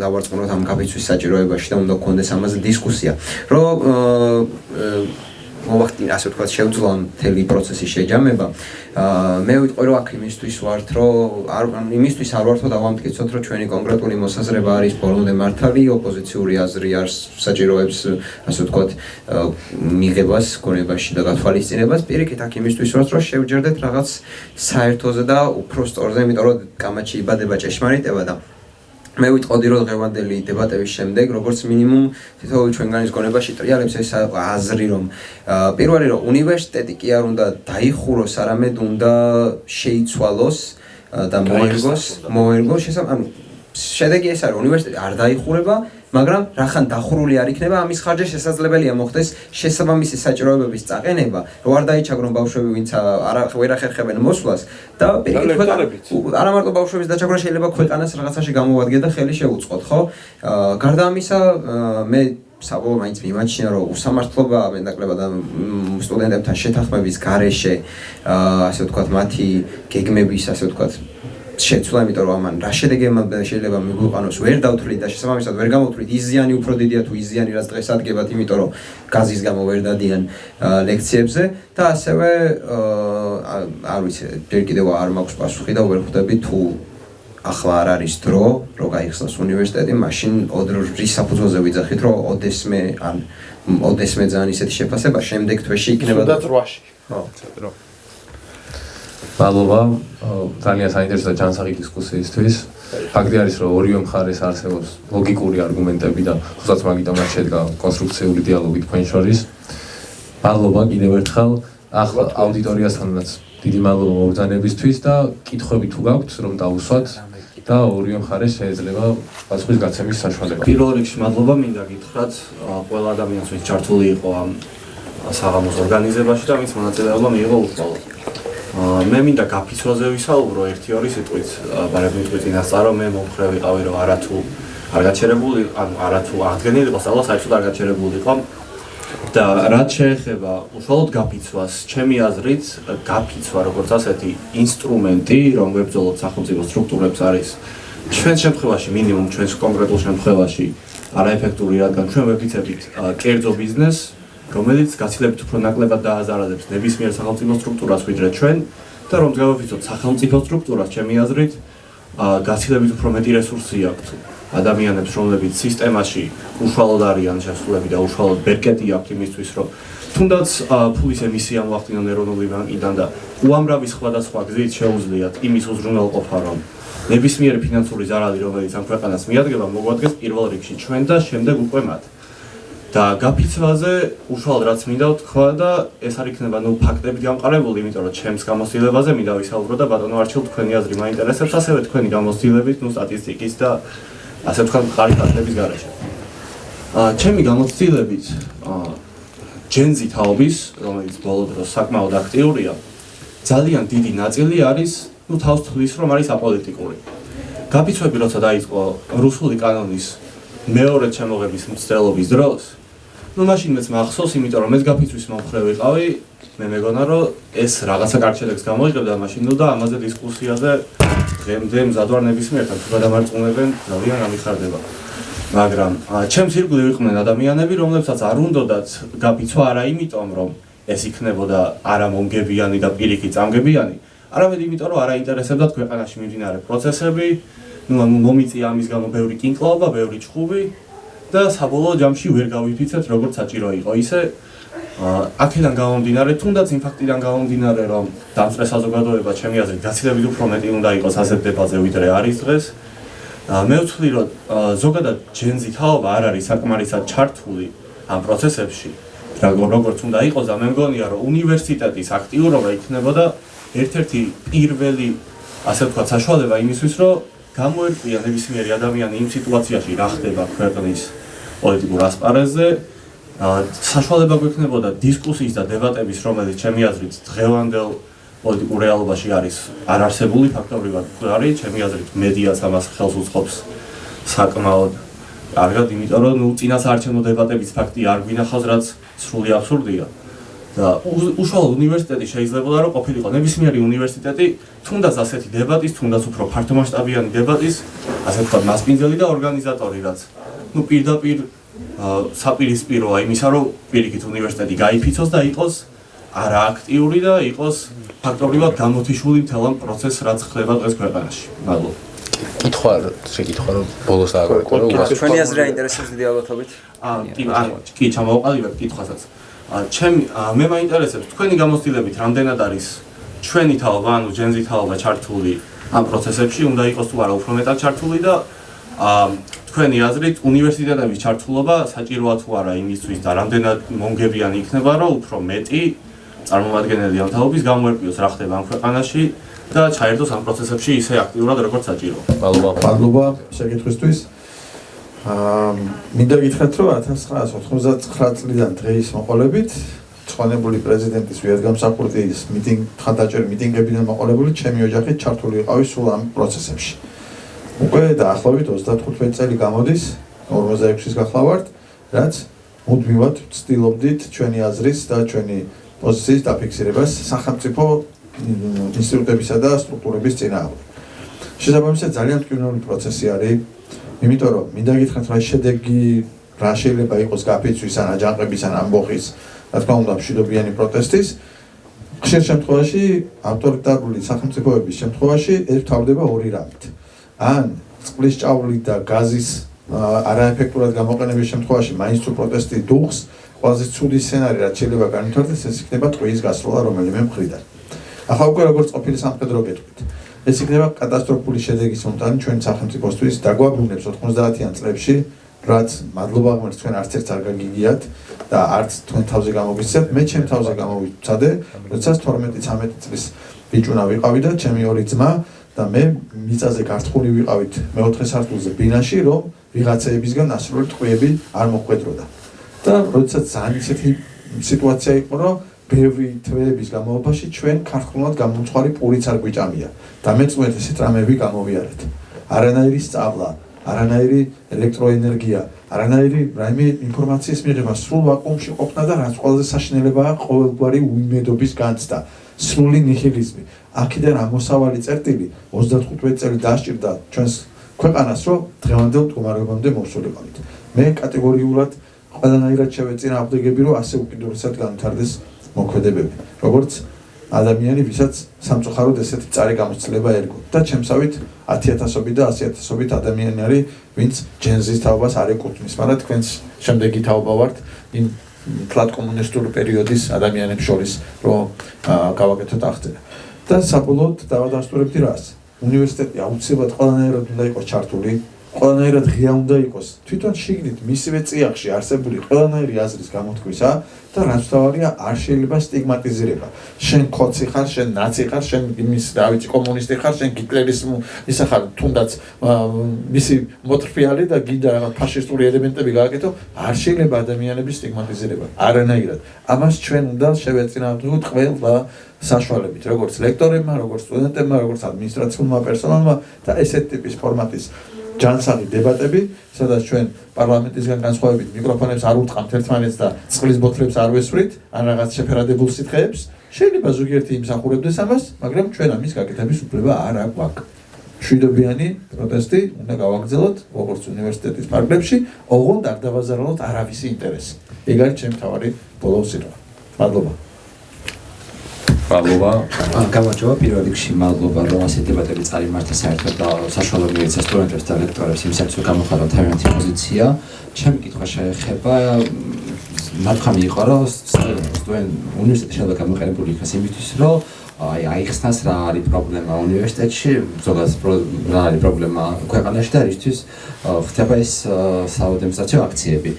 დავარწმუნოთ ამ გაფიცვის საჭიროებაში და უნდა გქონდეს ამაზე დისკუსია. რომ მოვახდინე, ასე ვთქვათ, შევძლო ამ მთელი პროცესის შეჯამება. მე ვიტყვი რომ აქ იმისთვის ვართ, რომ იმისთვის არ ვართ, რომ დავამტკიცოთ, რომ ჩვენი კონკრეტული მოსაზრება არის ბოლომდე მართალი, ოპოზიციური აზრი არ საჭიროებს, ასე ვთქვათ, მიღებას გონებაში და გათვალისწინებას. პირიქით აქ იმისთვის ვართ, რომ შევჯერდეთ რაღაც საერთოზე და უფრო სწორზე, იმიტომ რომ კამათში იბადება ჭეშმარიტება და მე ვიტყოდი რომ დღევანდელი დებატების შემდეგ, როგორც მინიმუმ თითოეული ჩვენგანის გონებაში ტრიალებს ეს აზრი, რომ პირველი რომ უნივერსიტეტი კი არ უნდა დაიხუროს, არამედ უნდა შეიცვალოს და მოერგოს შედეგი ეს არის, უნივერსიტეტი არ დაიხურება, მაგრამ რახან დახურული არ იქნება, ამის ხარჯზე შესაძლებელია მოხდეს შესაბამისი საჭიროებების წაყენება, რომ არ დაიჩაგრონ ბავშვები, ვინც ვერ ახერხებენ მოსვლას და არა მარტო ბავშვების დაჩაგვრა, შეიძლება ქვეყანას რაღაცაში გამოვადგეთ და ხელი შეუწყოთ, ხო? გარდა ამისა, მე საბოლოოდ მაინც მიმაჩნია, რომ უსამართლობა მენაკლება და სტუდენტებთან შეთანხმების გარეშე, ასე ვთქვათ, მათი გეგმების, ასე ვთქვათ, შეცვლა, იმიტომ რომ ამან რა შედეგებმა შეიძლება მიგვიყვანოს ვერ დავთვლით და შესაბამისად ვერ გამოვთვლით, ის ზიანი უფრო დიდია თუ ის ზიანი რაც დღეს ადგებათ, იმიტომ რომ გაზის გამო ვერ დადიან ლექციებზე და ასევე არ ვიცი, ჯერ კიდევ არ მაქვს პასუხი და ვერ ხვდები თუ ახლა არ არის დრო, რომ გაიხსნას უნივერსიტეტი, მაშინ რის საფუძველზე ვიძახით, რომ ოდესმე ძალიან ისეთი შეფასება შემდეგ თვეში იქნება და 8-ში. ხო, დრო. მადლობა, ძალიან საინტერესო და ჯანსაღი დისკუსიისთვის. ფაქტი არის, რომ ორივე მხარეს არსებობს ლოგიკური არგუმენტები და თუნდაც მაგიტომ არ შედგა კონსტრუქციული დიალოგი თქვენ შორის. მადლობა კიდევ ერთხელ. ახლა აუდიტორიასთანაც დიდი მადლობა მობრძანებისთვის და კითხვები თუ გაქვთ, რომ დავუსვათ და ორივე მხარეს შეიძლება პასუხის გაცემის საშუალება. პირველ რიგში მადლობა მინდა გითხრათ ყველა ადამიანს, ვინც ჩართული იყო ამ საღამოს ორგანიზებაში და ვინც მონაწილეობა მიიღო უშუალოდ. მე მინდა გაფიცვაზე ვისაუბრო 1-2 სიტყვით, ბარემიტყვი წინასწარ რომ მე მომხრე ვიყავი, რომ არათუ არ გაჩერებული, ანუ არათუ აღდგენილი იყო სწავლა, საერთოდ არ გაჩერებული იყო. და რაც შეეხება უშუალოდ გაფიცვას, ჩემი აზრით, გაფიცვა როგორც ასეთი ინსტრუმენტი, რომ ვებრძოლოთ სახელმწიფო სტრუქტურებს არის ჩვენს შემთხვევაში, მინიმუმ ჩვენს კონკრეტულ შემთხვევაში არაეფექტური, რადგან ჩვენ ვეფიცებით კერძო ბიზნესს, რომელიც გაცილებით უფრო ნაკლებად დააზარალებს ნებისმიერ სახელმწიფო სტრუქტურას ვიდრე ჩვენ და რომ გავაფიცოთ სახელმწიფო სტრუქტურას, ჩემი აზრით, გაცილებით უფრო მეტი რესურსი აქვთ ადამიანებს, რომლებიც სისტემაში უშუალოდ არიან შესულები და უშუალოდ ბერკეტი აქვთ იმისთვის, რომ თუნდაც ფულის ემისია მოახდინონ ეროვნული ბანკიდან და უამრავი სხვადასხვა გზით შეუძლიათ იმის უზრუნველყოფა, რომ ნებისმიერი ფინანსური ზარალი, რომელიც ამ ქვეყანას მიადგება, მოგვადგეს პირველ რიგში ჩვენ და შემდეგ უკვე მათ. და გაფიცვაზე უშუალოდ რაც მინდა ვთქვა და ეს არ იქნება ფაქტებით გამყარებული, იმიტომ რომ ჩემს გამოცდილებაზე მინდა ვისაუბრო და ბატონო არჩილ თქვენი აზრი მაინტერესებს, ასევე თქვენი გამოცდილებით, სტატისტიკის და ასე ვთქვათ, მყარი ფაქტების გარეშე. ჩემი გამოცდილებით ჯენზი თაობის, რომელიც ბოლო დროს საკმაოდ აქტიურია, ძალიან დიდი ნაწილი არის, თავს თვლის, რომ არის აპოლიტიკური. გაფიცვები როცა დაიწყო რუსული კანონის მეორე შემოღების მცდელობის დროს, მაშინ მეც მახსოვს, იმიტომ რომ მეც გაფიცვის მომხრე ვიყავი, მე მეგონა რომ ეს რაღაცა კარგ შედეგს გამოიღებდა მაშინ და ამაზე დისკუსიაზე დღემდე მზადვარ ნებისმიერთან თუ გადამარწმუნებენ ძალიან ამიხარდება. მაგრამ ჩემს ირგვლივ იყვნენ ადამიანები, რომლებსაც არ უნდათ გაფიცვა არა იმიტომ, რომ ეს იქნებოდა არა მომგებიანი და პირიქით წამგებიანი, არამედ იმიტომ, რომ არ აინტერესებდათ ქვეყანაში მიმდინარე პროცესები, მომიწია ამის გამო ბევრი კინკლაობა, ბევრი ჩხუბი და საბოლოო ჯამში ვერ გავიფიცეთ, როგორც საჭირო იყო. ისე აქედან გამომდინარე, თუნდაც იმ ფაქტიდან გამომდინარე, რომ დამწრე საზოგადოება ჩემი აზრით გაცილებით უფრო მეტი უნდა იყოს ასეთ დებატზე, ვიდრე არის დღეს. მე ვთვლი, რომ ზოგადად ჯენზი თაობა არ არის საკმარისად ჩართული ამ პროცესებში, როგორც უნდა იყოს და მე მგონია, რომ უნივერსიტეტის აქტიურობა იქნებოდა ერთ-ერთი პირველი, ასე ვთქვათ, საშუალება იმისთვის, რომ გამოერკვია ნებისმიერი ადამიანი იმ სიტუაციაში, რა ხდება ქვეყნის პოლიტიკურ ასპარეზზე, საშუალება გვექნებოდა დისკუსიის და დებატების, რომელიც ჩემი აზრით დღევანდელ პოლიტიკურ რეალობაში არის არარსებული ფაქტობრივად არის, ჩემი აზრით მედიაც ამას ხელს უწყობს საკმაოდ კარგად, იმიტომ რომ წინასაარჩევნო დებატების ფაქტი არ გვინახავს, რაც სრული აბსურდია. და უშუალოდ უნივერსიტეტი შეიძლება რომ ყოფილიყო ნებისმიერი უნივერსიტეტი, თუნდაც ასეთი დებატის, თუნდაც უფრო ფართომასშტაბიანი დებატის, ასე ვთქვათ, მასპინძელი და ორგანიზატორი, რაც პირდაპირ საპირისპიროა იმისა, რომ პირიქით უნივერსიტეტი გაიფიცოს და იყოს არა აქტიური და იყოს ფაქტობრივად გამოთიშული მთელ ამ პროცესს, რაც ხდება დღეს ქვეყანაში. მადლობა. შეკითხვა რომ ბოლოს აგვეკო რომ ჩვენი აზრი აინტერესებს დიდი ალბათობით. კი, ჩამოვყალიბებ კითხვასაც. მე მაინტერესებს თქვენი გამოცდილებით რამდენად არის ჩვენი თაობა, ანუ ჯენზი თაობა ჩართული ამ პროცესებში, უნდა იყოს თუ არა უფრო მეტად ჩართული და თქვენი აზრით უნივერსიტეტების ჩართულობა საჭიროა თუ არა იმისთვის და რამდენად მომგებიანი იქნება, რომ უფრო მეტი წარმომადგენელი ამ თაობის გამოერკვიოს რა ხდება ამ ქვეყანაში და ჩაერთოს ამ პროცესებში ისე აქტიურად როგორც საჭიროა. მადლობა შეკითხვისთვის. მინდა გითხრათ, რომ 1999 წლიდან დღეის მოყოლებით ცხონებული პრეზიდენტის ვიადგამსახურდიის ხანდაჭერი მიტინგებიდან მოყოლებული ჩემი ოჯახით ჩართული იყავი სულ ამ პროცესებში. უკვე დაახლოებით 35 წელი გამოდის, 46-ის გახლავართ, რაც მუდმივად ვცდილობდით ჩვენი აზრის და ჩვენი პოზიციის დაფიქსირებას სახელმწიფო ინსტიტუტებისა და სტრუქტურების წინააღმდეგ. შესაბამისად ძალიან მტკივნეული პროცესი არის, იმიტომ რომ მინდა გითხრათ, რა შედეგი რა შეიძლება იყოს გაფიცვის ან აჯანყების ან ამბოხის, რა თქმა უნდა, მშვიდობიანი პროტესტის. ხშირ შემთხვევაში ავტორიტარული სახელმწიფოების შემთხვევაში ეს თავდება ორი რამით. ან წყლის ჭავლით და გაზის არაეფექტურად გამოყენების შემთხვევაში მაინც თუ პროტესტი დუხს, ყველაზე ცუდი სცენარი რაც შეიძლება განვითარდეს, ეს იქნება ტყვიის გასროლა რომელიმე მხრიდან. ახლა უკვე როგორც ყოფილი სამხედრო გეტყვით. ეს იქნება კატასტროფული შედეგის მომტანი ჩვენ სახელმწიფოსთვის დაგვაბრუნებს 90-იან წლებში, რაც მადლობა ღმერთს თქვენ არც ერთს არ გაგიგიათ და არც თქვენ თავზე გამოგიცემთ. მე ჩემ თავზე გამოვიცადე, როდესაც 12-13 წლის ბიჭუნა ვიყავი და ჩემი ორი ძმა და მე მიწაზე გართყული ვიყავით მეოთხე სართულზე ბინაში, რომ ვიღაცეებისგან ასრული ტყვიები არ მოხვედროდა. და როდესაც ძალიან ისეთი სიტუაცია იყო, რომ ბევრი თვეების განმავლობაში ჩვენ ქართულად გამომწვარი პურიც არ გვიჭამია და მეწვეთ ესეთ რამები გამოვიარეთ. არანაირი სწავლა, არანაირი ელექტროენერგია, არანაირი რაიმე ინფორმაციის მიღება, სრულ ვაკუუმში ყოფნა და რაც ყველაზე საშინელებაა ყოველგვარი უიმედობის განცდა, სრული ნიჰილიზმი. აქედან ამოსავალი წერტილი 35 წელი დასჭირდა ჩვენს ქვეყანას, რომ დღევანდელ მდგომარეობამდე მოვსულიყავით. მე კატეგორიულად ყველანაირად შევეწინააღმდეგები, რომ ასე უკიდურესად განვითარდეს მოქმედებები, როგორც ადამიანი, ვისაც სამწუხაროდ ესეთი წარი გამოცდილება ერგო და ჩემსავით 10,000-ობით და 100,000-ობით ადამიანი არის, ვინც ჯენზის თაობას არ ეკუთვნის, მაგრამ თქვენს შემდეგი თაობა ვართ იმ თლად კომუნისტური პერიოდის ადამიანებს შორის, რომ გავაკეთოთ აღწერა. და საბოლოოდ დავადასტურებდი რას? უნივერსიტეტი აუცილებლად ყველანაირად უნდა იყოს ჩართული, ყველანაირად ღია უნდა იყოს თვითონ შიგნით მისივე წიაღში არსებული ყველანაირი აზრის გამოთქვისა და რაც თავარია არ შეიძლება სტიგმატიზირება. შენ ქოცი ხარ, შენ ნაცი ხარ, შენ იმის რა ვიცი კომუნისტი ხარ, შენ გიტლერის ისა ხარ, თუნდაც მისი მოტრფიალი და გინდა რაღაც ფაშისტური ელემენტები გააკეთო, არ შეიძლება ადამიანების სტიგმატიზირება. არანაირად. ამას ჩვენ უნდა შევეწინააღმდეგოთ ყველა საშუალებით, როგორც ლექტორებმა, როგორც სტუდენტებმა, როგორც ადმინისტრაციულმა პერსონალმა და ესეთ ტიპის ფორმატის ჯანსაღი დებატები, სადაც ჩვენ პარლამენტისგან განსხვავებით მიკროფონებს არ უტყამთ ერთმანეთს და წყლის ბოთლებს არ ვესვრით, ან რაღაც შეფერადებულ სითხეებს, შეიძლება ზოგიერთი იმსახურებდეს ამას, მაგრამ ჩვენ ამის გაკეთების უფლება არ აქვს. მშვიდობიანი პროტესტი უნდა გავაგრძელოთ როგორც უნივერსიტეტის ფარგლებში, ოღონდ არ დავაზარალოთ არავისი ინტერესი. ეგ არის ჩემი თავარი ბოლო სიტყვა. მადლობა. მადლობა. გამარჯობა, პირველ რიგში მადლობა, რომ ასეთი დებატები წარიმართა საერთოდ და საშუალო მიეცა სტუდენტებს და ლექტორებს იმისათვის, რომ გამოხატოთ თავიანთი პოზიცია. ჩემი კითხვა შეეხება ნათქვამი იყო, რომ უნივერსიტეტი შეიძლება გამოყენებული იქნას იმისთვის, რომ აიხსნას რა არის პრობლემა უნივერსიტეტში, ზოგადად რა არის პრობლემა ქვეყანაში და რისთვის ხდება ეს საადმინისტრაციო აქციები.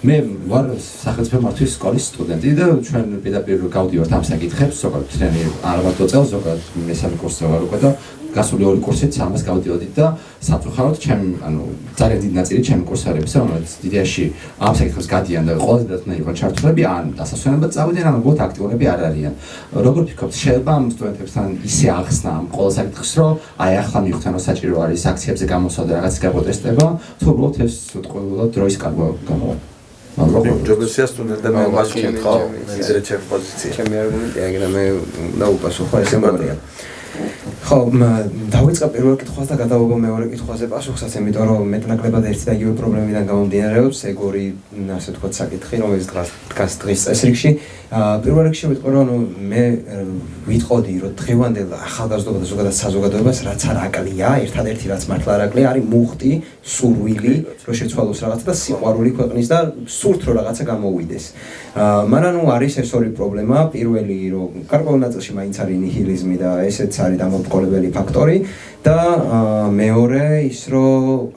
მე ვარ სახელმწიფო მართვის სკოლის სტუდენტი და ჩვენ პირდაპირ გავდივართ ამ საკითხებს, ზოგადად ჩვენი არ მარტო წელს, ზოგადად მესამე კურსზე ვარ უკვე და გასული ორი კურსით ამას გავდივართ და სამწუხაროდ ჩემი ძალიან დიდი ნაწილი ჩემი კურსარების, რომელიც დიდიაში ამ საკითხებს გადიან და ყველაზე დათმობილი იყო ჩართულები, ან დასასვენებლად წავიდნენ, ან უბრალოდ აქტიურები არ არიან. როგორ ფიქრობთ, შეიძლება ამ სტუდენტებთან ისე ახსნა ამ ყოველ საკითხს, რომ აი ახლა მიხვდნენ, რომ საჭირო არის აქციებზე გამოსვლა და რაღაც გაპროტესტება, თუ უბრალოდ ეს ყოველდღიურად დროის კარგვა გამოვა. ჯობესია სტუდენტებმა მასკენ ხო? მეზრე ჩემ პოზიცია. ჩემი არგუმენტი აგერა მე დაუპასუხო ესე მგონია. ხო, დავიწყე პირველ კითხვას და გადავობა მეორე კითხვაზე პასუხსაც, იმიტომ რომ მეტნაკლებად ერთი და იგივე პრობლემიდან გამომდინარეობს, ეგ ორი, ასე ვთქვათ, საკითხი, რომელიც დგას დღის წესრიგში. პირველ რიგში ვიტყვი, რომ მე ვიტყოდი, რომ დღევანდელ ახალგაზრდობა და ზოგადად საზოგადოებას რაც არ აკლია, ერთადერთი რაც მართლა არ აკლია, არის მუხტი, სურვილი, რომ შეცვალოს რაღაცა და სიყვარული ქვეყნის და სურთ რომ რაღაცა გამოვიდეს. მაგრამ არის ეს ორი პრობლემა, პირველი რომ გარკვეულ ნაწილში მაინც არის ნიჰილიზმი და ესეც არის დამოუკიდებელი ფაქტორი და მეორე ის რომ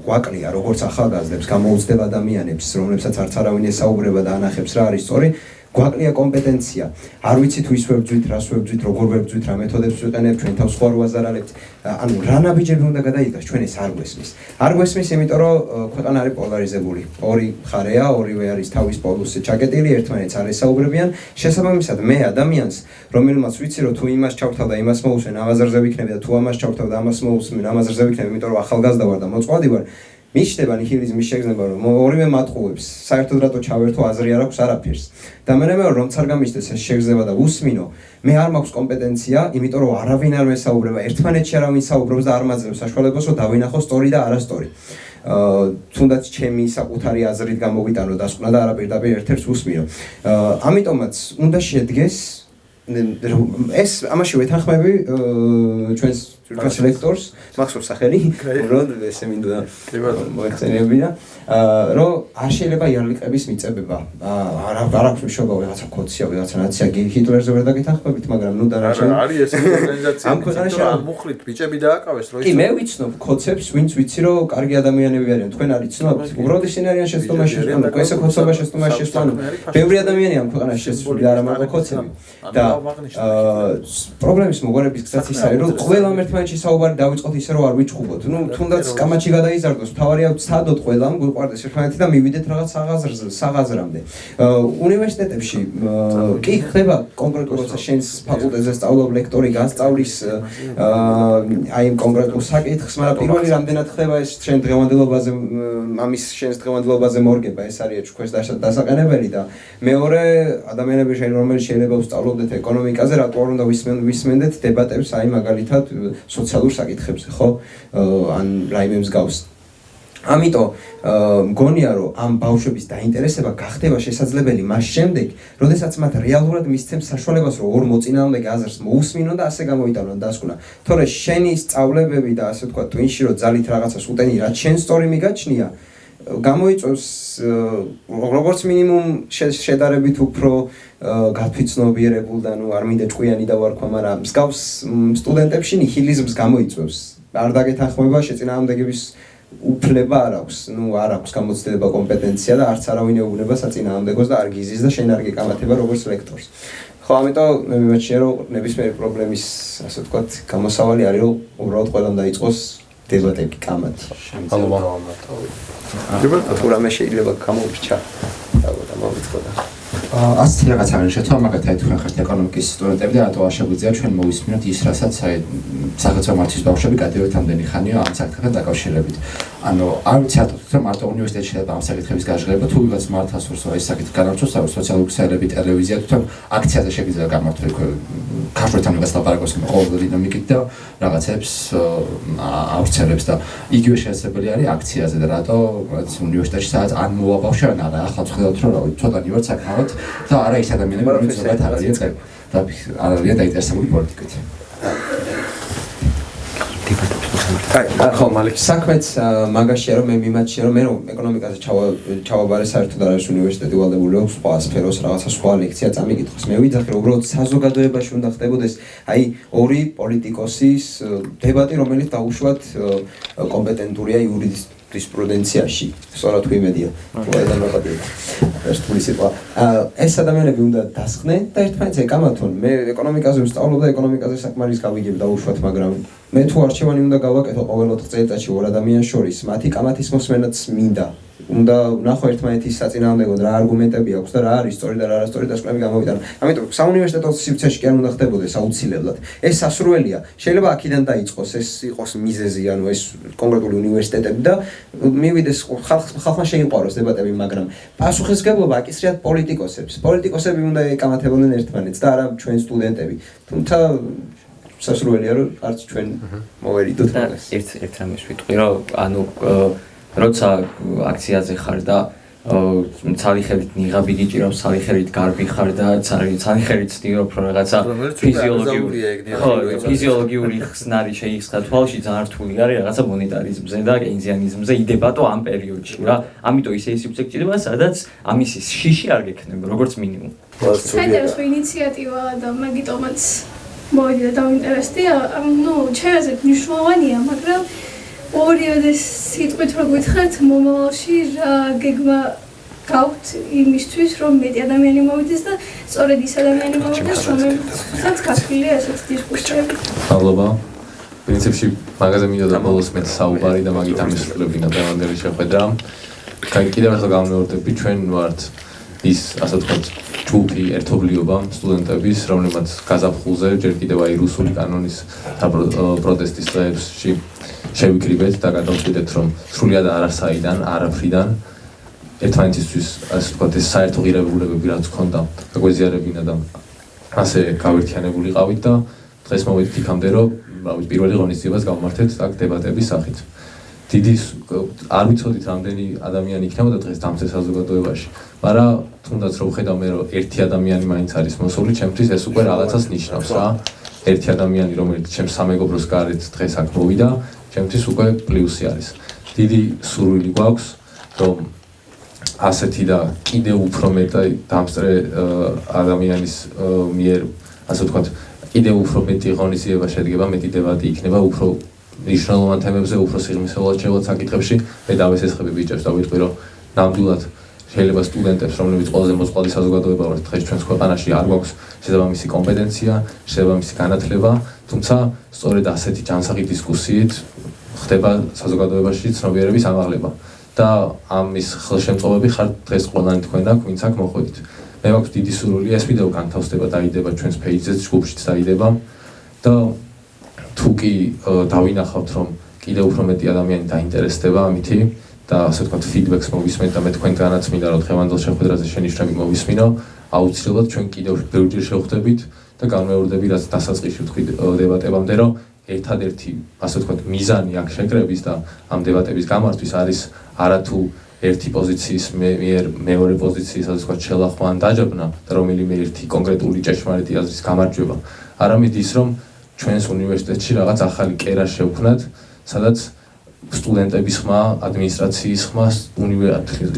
გვაკლია როგორც ახალგაზრდებს გამოუცდელ ადამიანებს, რომლებსაც არც არავინ ესაუბრება და ანახებს რა არის სწორი, გვაკლია კომპეტენცია. არ ვიცით ვის ვებძვით, რას ვებძვით, როგორ ვებძვით, რა მეთოდებს ვიყენებთ, ჩვენ თავს ხო არ ვაზარალებთ. ანუ რა ნაბიჯები უნდა გადაიდგას, ჩვენ ეს არ გვესმის. არ გვესმის, იმიტომ რომ ქვეყანა არის პოლარიზებული. ორი მხარეა, ორივე არის თავის პოლუსზე ჩაკეტილი, ერთმანეთს არ ესაუბრებიან. შესაბამისად, მე ადამიანს, რომელმაც ვიცი, რომ თუ იმას ჩავთავ და იმას მოусვენ, ამაზრზე ვიქნები და თუ ამას ჩავთავ და ამას მოусვენ, ამაზრზე ვიქნები, იმიტომ რომ ახალგაზრდა ვარ და მოწყვლადი ვარ. მიჩნდება ნიჰილიზმის შეგრძნება, რომ ორივე მატყუებს, საერთოდ რატო ჩავერთო აზრი არ აქვს არაფერს. და მე რომ არ გამიჩნდეს ეს შეგრძნება და უსმინო, მე არ მაქვს კომპეტენცია, იმიტომ რომ არავინ არ მესაუბრება, ერთმანეთში არავინ საუბრობს და არ მაძლევს საშუალებას, რომ დავინახო სწორი და არასწორი. თუნდაც ჩემი საკუთარი აზრით გამოვიტანო დასკვნა და არა პირდაპირ ერთ-ერთს უსმინო. ამიტომაც უნდა შედგეს ეს ამაში ვეთანხმები ჩვენს ლექტორს, მახსოვს სახელი, რომ ესე მინდოდა მოეხსენებინა, რომ არ შეიძლება იარლიყების მიწებება. არ აქვს მნიშვნელობა რაღაცა კოდსია, რაღაცა ნაცია, ჰიტლერზე ვერ დაგეთანხმებით, მაგრამ ნუ და რა არის ეს ორგანიზაცია, ამ ქვეყანაში არ მუხლით ბიჭები დააკავეს, რომ კი, მე ვიცნობ კოდსებს, ვინც ვიცი, რომ კარგი ადამიანები არიან, თქვენ არ იცნობთ, უბრალოდ ისინი არიან შეცდომაში, ანუ ესე კოდსობა შეცდომაში შესწავლ. ბევრი ადამიანია ამ ქვეყანაში შესული და არა მარტო კოდსები. და პრობლემის მოგონების გზაც ის არის, რომ ყველამ ერთმანეთში საუბარი დავიწყოთ ისე, რომ არ ვიჩხუბოთ. ნუ თუნდაც კამაჩი გადაიზარდოს, თავარია ვცადოთ ყველამ, გვიყვარდეს ერთმანეთი და მივიდეთ რაღაც საღაზრამდე. უნივერსიტეტებში კი ხდება კონკრეტულად, როცა შენს ფაკულტეტზე სწავლობ, ლექტორი გასწავლის აი იმ კონკრეტულ საკითხს, მაგრამ პირველი რამდენად ხდება ეს შენ დღევანდელობაზე, ამის შენს დღევანდელობაზე მორგება, ეს არის თქვენს დასაყენებელი და მეორე ადამიანები რომელიც შეიძლება ვსწავლობდეთ ეკონომიკაზე, რატო არ უნდა ვისმენდეთ დებატებს აი მაგალითად სოციალურ საკითხებზე, ხო? ან რაიმე მსგავს. ამიტომ მგონია, რომ ამ ბავშვების დაინტერესება გახდება შესაძლებელი მას შემდეგ, როდესაც მათ რეალურად მისცემს საშუალებას, რომ ორ მოწინააღმდეგე აზრს მოусმინონ და ასე გამოიტანონ დასკვნა. თორე შენი სწავლებები და ასე ვთქვათ, თუ ინში რომ ძალით რაღაცას უტენი, რაც შენ სწორი მიგაჩნია, გამოიწვევს როგორც მინიმუმ შედარებით უფრო გათვითცნობიერებულ და არ მინდა ჭკვიანი დავარქვა, მაგრამ მსგავს სტუდენტებში ნიჰილიზმს გამოიწვევს. არ დაგეთანხმება შეწინააღმდეგების უფლება არ აქვს, არ აქვს გამოცდილება კომპეტენცია და არც არავინ ეუბნება საწინააღმდეგოს და არ გიზის და შენ არ გეკამათება როგორც ლექტორს. ხო, ამიტომ მე მიმაჩნია რომ ნებისმიერი პრობლემის, ასე ვთქვათ, გამოსავალი არის რომ უბრალოდ ყველამ დაიწყოს დებატები კამათი. რამე შეიძლება გამოვიჩა. და მოვიწყდა. ასეთი რაღაც არის შეთო, მაგათაც თქვენ ხართ ეკონომიკის სტუდენტები და რატო არ შეგვიძლია ჩვენ მოვისმინოთ ის, რასაც საქართველოს მართლის ბავშვები გადავით ამდენი ხანია ამ საკითხთან დაკავშირებით. ანუ არ ვიცი რატო მარტო უნივერსიტეტში შეიძლება ამ საკითხების გაჟღერება, თუ ვიღაც მართავს რომ ეს საკითხი განავრცოს, სოციალური ქსელები, ტელევიზია, თვითონ აქციაზე შეგიძლია გამართო იქ ქართველთან ვიღაც ლაპარაკობს ყოველ დინამიკით და რაღაცებს ავრცელებს და იგივე შესაძლებელი არის აქციაზე და რატო უნივერსიტეტში სადაც არ მოვაბავშვე ან არა, ახლა ვხედავთ რომ რავი, ცოტანი ვარ საკმაოდ და არა ის ადამიანები, რომლებიც ზოგადად არ არიან წევრი და არ არიან დაინტერესებული პოლიტიკით. ხო, მალიქ საქმეც მაგაშია რომ მე მიმაჩნია რომ მე ეკონომიკაზე ჩავაბარე საერთოდ არ არის უნივერსიტეტი ვალდებული აქვს სხვა სფეროს რაღაცა სხვა ლექცია წამიკითხოს. მე ვიძახი რომ უბრალოდ საზოგადოებაში უნდა ხდებოდეს აი ორი პოლიტიკოსის დებატი, რომელიც დაუშვათ კომპეტენტურია იურისპრუდენციაში. სწორად თუ იმედია. ყველა ნაკადია. ეს თული სიტყვა. ეს ადამიანები უნდა დასხდნენ და ერთმანეთს ეკამათონ. მე ეკონომიკაზე ვსწავლობ და ეკონომიკაზე საკმარის გავიგებ დაუშვათ, მაგრამ მე თუ არჩევანი უნდა გავაკეთო ყოველ 4 წელიწადში ორ ადამიანს შორის, მათი კამათის მოსმენაც მინდა. უნდა ვნახო ერთმანეთის საწინააღმდეგოდ რა არგუმენტები აქვს და რა არის სწორი და რა არასწორი და სკოლები გამოვიტანო. ამიტომ საუნივერსიტეტო სივრცეში კი არ უნდა ხდებოდეს აუცილებლად. ეს სასურველია. შეიძლება აქედან დაიწყოს, ეს იყოს მიზეზი, ანუ ეს კონკრეტული უნივერსიტეტები და მივიდეს ხალხმა შეიყვაროს დებატები, მაგრამ პასუხისმგებლობა აკისრიათ პოლიტიკოსებს. პოლიტიკოსები უნდა ეკამათებოდნენ ერთმანეთს და არა ჩვენ სტუდენტები. თუმცა სასურველია რომ არც ჩვენ მოვერიდოთ მაგას. ერთ რამეს ვიტყვი რომ ანუ როცა აქციაზე ხარ და ცალიხერით ნიღაბი გიჭირავს, ცალიხერით გარბი ხარ და ცალიხერით ცდილობ რომ რაღაცა ფიზიოლოგიური ხსნარი შეიხსნა თვალში, ძალიან რთული არის რაღაცა მონეტარიზმზე და კეინზიანიზმზე იდებატო ამ პერიოდში რა. ამიტომ ისე სივრცე გჭირდება, სადაც ამის შიში არ გექნება, როგორც მინიმუმ. საინტერესო ინიციატივა და მაგიტომაც მოვიდა და დავინტერესდი. ჩემზე მნიშვნელოვანია, მაგრამ ორივე სიტყვით რო გითხრათ, მომავალში რა გეგმა გაქვთ იმისთვის, რომ მეტი ადამიანი მოვიდეს და სწორედ ის ადამიანი მოვიდეს, რომელსაც გასულია ესეთი დისკუსიები. მადლობა. პრინციპში მაგაზე მინდოდა ბოლოს მეც საუბარი და მაგით ამისვლებინა დღევანდელი შეხვედრა. კიდევ ერთხელ გამმეორდები, ჩვენ ვართ ის, ასე ვთქვათ, ჯგუფი, ერთობლიობა სტუდენტების, რომლებმაც გაზაფხულზე ჯერ კიდევ აი რუსული კანონის პროტესტის დღეებში შევიკრიბეთ და გადავწყვიტეთ, რომ სრულად არასაიდან, არაფრიდან ერთმანეთისთვის, ასე ვთქვათ, ეს საერთო ღირებულებები რაც ჰქონდა, გაგვეზიარებინა და ასე გავერთიანებულიყავით და დღეს მოვედით იქამდე, რომ პირველი ღონისძიებას გავმართეთ აქ დებატების სახით. დიდი არ ვიცოდით რამდენი ადამიანი იქნებოდა დღეს დამცე საზოგადოებაში, მაგრამ თუნდაც რომ ვხედავ მე რომ ერთი ადამიანი მაინც არის მოსული, ჩემთვის ეს უკვე რაღაცას ნიშნავს რა. ერთი ადამიანი, რომელიც ჩემს სამეგობროს გარეთ დღეს აქ მოვიდა, ჩემთვის უკვე პლუსი არის. დიდი სურვილი გვაქვს, რომ ასეთი და კიდევ უფრო მეტი დამსწრე ადამიანის მიერ, ასე ვთქვათ, კიდევ უფრო მეტი ღონისძიება შედგება, მეტი დებატი იქნება, უფრო მნიშვნელოვან თემებზე, უფრო სიღრმისეულად შევალ საკითხებში. მე დავესესხები ბიჭებს და ვიტყვი, რომ ნამდვილად შეიძლება სტუდენტებს, რომლებიც ყველაზე მოწყვლადი საზოგადოება ვართ დღეს ჩვენს ქვეყანაში, არ გვაქვს შესაბამისი კომპეტენცია, შესაბამისი განათლება, თუმცა სწორედ ასეთი ჯანსაღი დისკუსიით ხდება საზოგადოებაში ცნობიერების ამაღლება და ამის ხელშემწყობები ხართ დღეს ყველანი თქვენ აქ, ვინც აქ მოხვედით. მე მაქვს დიდი სურვილი ეს ვიდეო განთავსდება, დაიდება ჩვენს პეიჯზეც, ჯგუფშიც დაიდება და თუ კი დავინახავთ, რომ კიდევ უფრო მეტი ადამიანი დაინტერესდება ამითი და ასე ვთქვათ ფიდბექს მოვისმენთ და მე თქვენგანაც მინდა რომ დღევანდელ შეხვედრაზე შენიშვნები მოვისმინო, აუცილებლად ჩვენ კიდევ ბევრჯერ შევხვდებით და განმეორდები რაც დასაწყისში ვთქვით დებატებამდე, რომ ერთადერთი ასე ვთქვათ მიზანი აქ შეკრების და ამ დებატების გამართვის არის არათუ ერთი პოზიციის მიერ მეორე პოზიციის ასე ვთქვათ შელახვა ან დაჯაბნა და რომელიმე ერთი კონკრეტული ჭეშმარიტი აზრის გამარჯვება, არამედ ის რომ ჩვენს უნივერსიტეტში რაღაც ახალი კერა შევქმნათ, სადაც სტუდენტების ხმა, ადმინისტრაციის ხმა,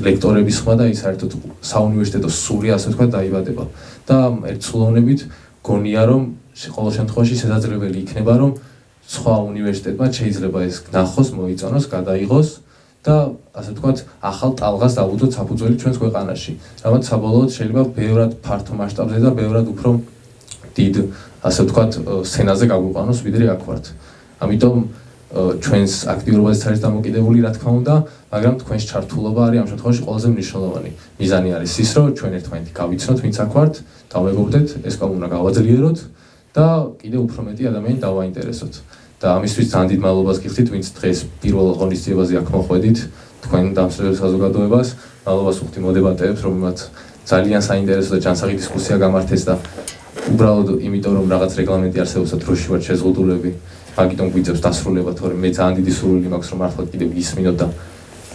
ლექტორების ხმა და ის საერთოდ საუნივერსიტეტო სული ასე ვთქვათ დაიბადება. და ერთსულოვნებით გონია რომ ყოველ შემთხვევაში შესაძლებელი იქნება რომ სხვა უნივერსიტეტმა შეიძლება ეს ნახოს, მოიწონოს, გადაიღოს და ასე ვთქვათ ახალ ტალღას დაუძოთ საფუძველი ჩვენს ქვეყანაში. რამაც საბოლოოდ შეიძლება ბევრად ფართო მასშტაბზე და ბევრად უფრო დიდ ასე ვთქვათ სცენაზე გაგვიყვანოს ვიდრე აქ ვართ. ამიტომ ჩვენს აქტიურობაზეც არის დამოკიდებული რა თქმა უნდა, მაგრამ თქვენს ჩართულობა არის ამ შემთხვევაში ყველაზე მნიშვნელოვანი. მიზანი არის ის, რომ ჩვენ ერთმანეთი გავიცნოთ, ვინც აქ ვართ, დავმეგობრდეთ, ეს კომუნა გავაძლიეროთ და კიდევ უფრო მეტი ადამიანი დავაინტერესოთ. და ამისთვის ძალიან დიდ მადლობას გიხდით, ვინც დღეს პირველ ღონისძიებაზე აქ მოხვედით, თქვენ დამსწრებელ საზოგადოებას, მადლობას ვუხდით მოდებატეებს, რომელმაც ძალიან საინტერესო და ჯანსაღი დისკუსია გამართეს და უბრალოდ იმიტომ რომ რაღაც რეგლამენტი არსებობს და დროში ვართ შეზღუდულები, მაგიტომ გვიწევს დასრულება, თორემ მე ძალიან დიდი სურვილი მაქვს რომ მართლა კიდევ გისმინოთ და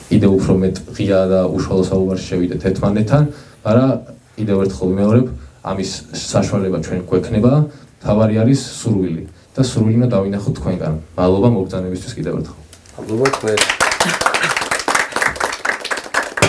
კიდევ უფრო მეტ ღია და უშუალო საუბარში შევიდეთ ერთმანეთთან, მაგრამ კიდევ ერთხელ ვიმეორებ, ამის საშუალება ჩვენ გვექნება, თავარი არის სურვილი და სურვილი უნდა დავინახოთ თქვენგან. მადლობა მოგზაურობისთვის კიდევ ერთხელ. მადლობა თქვენ.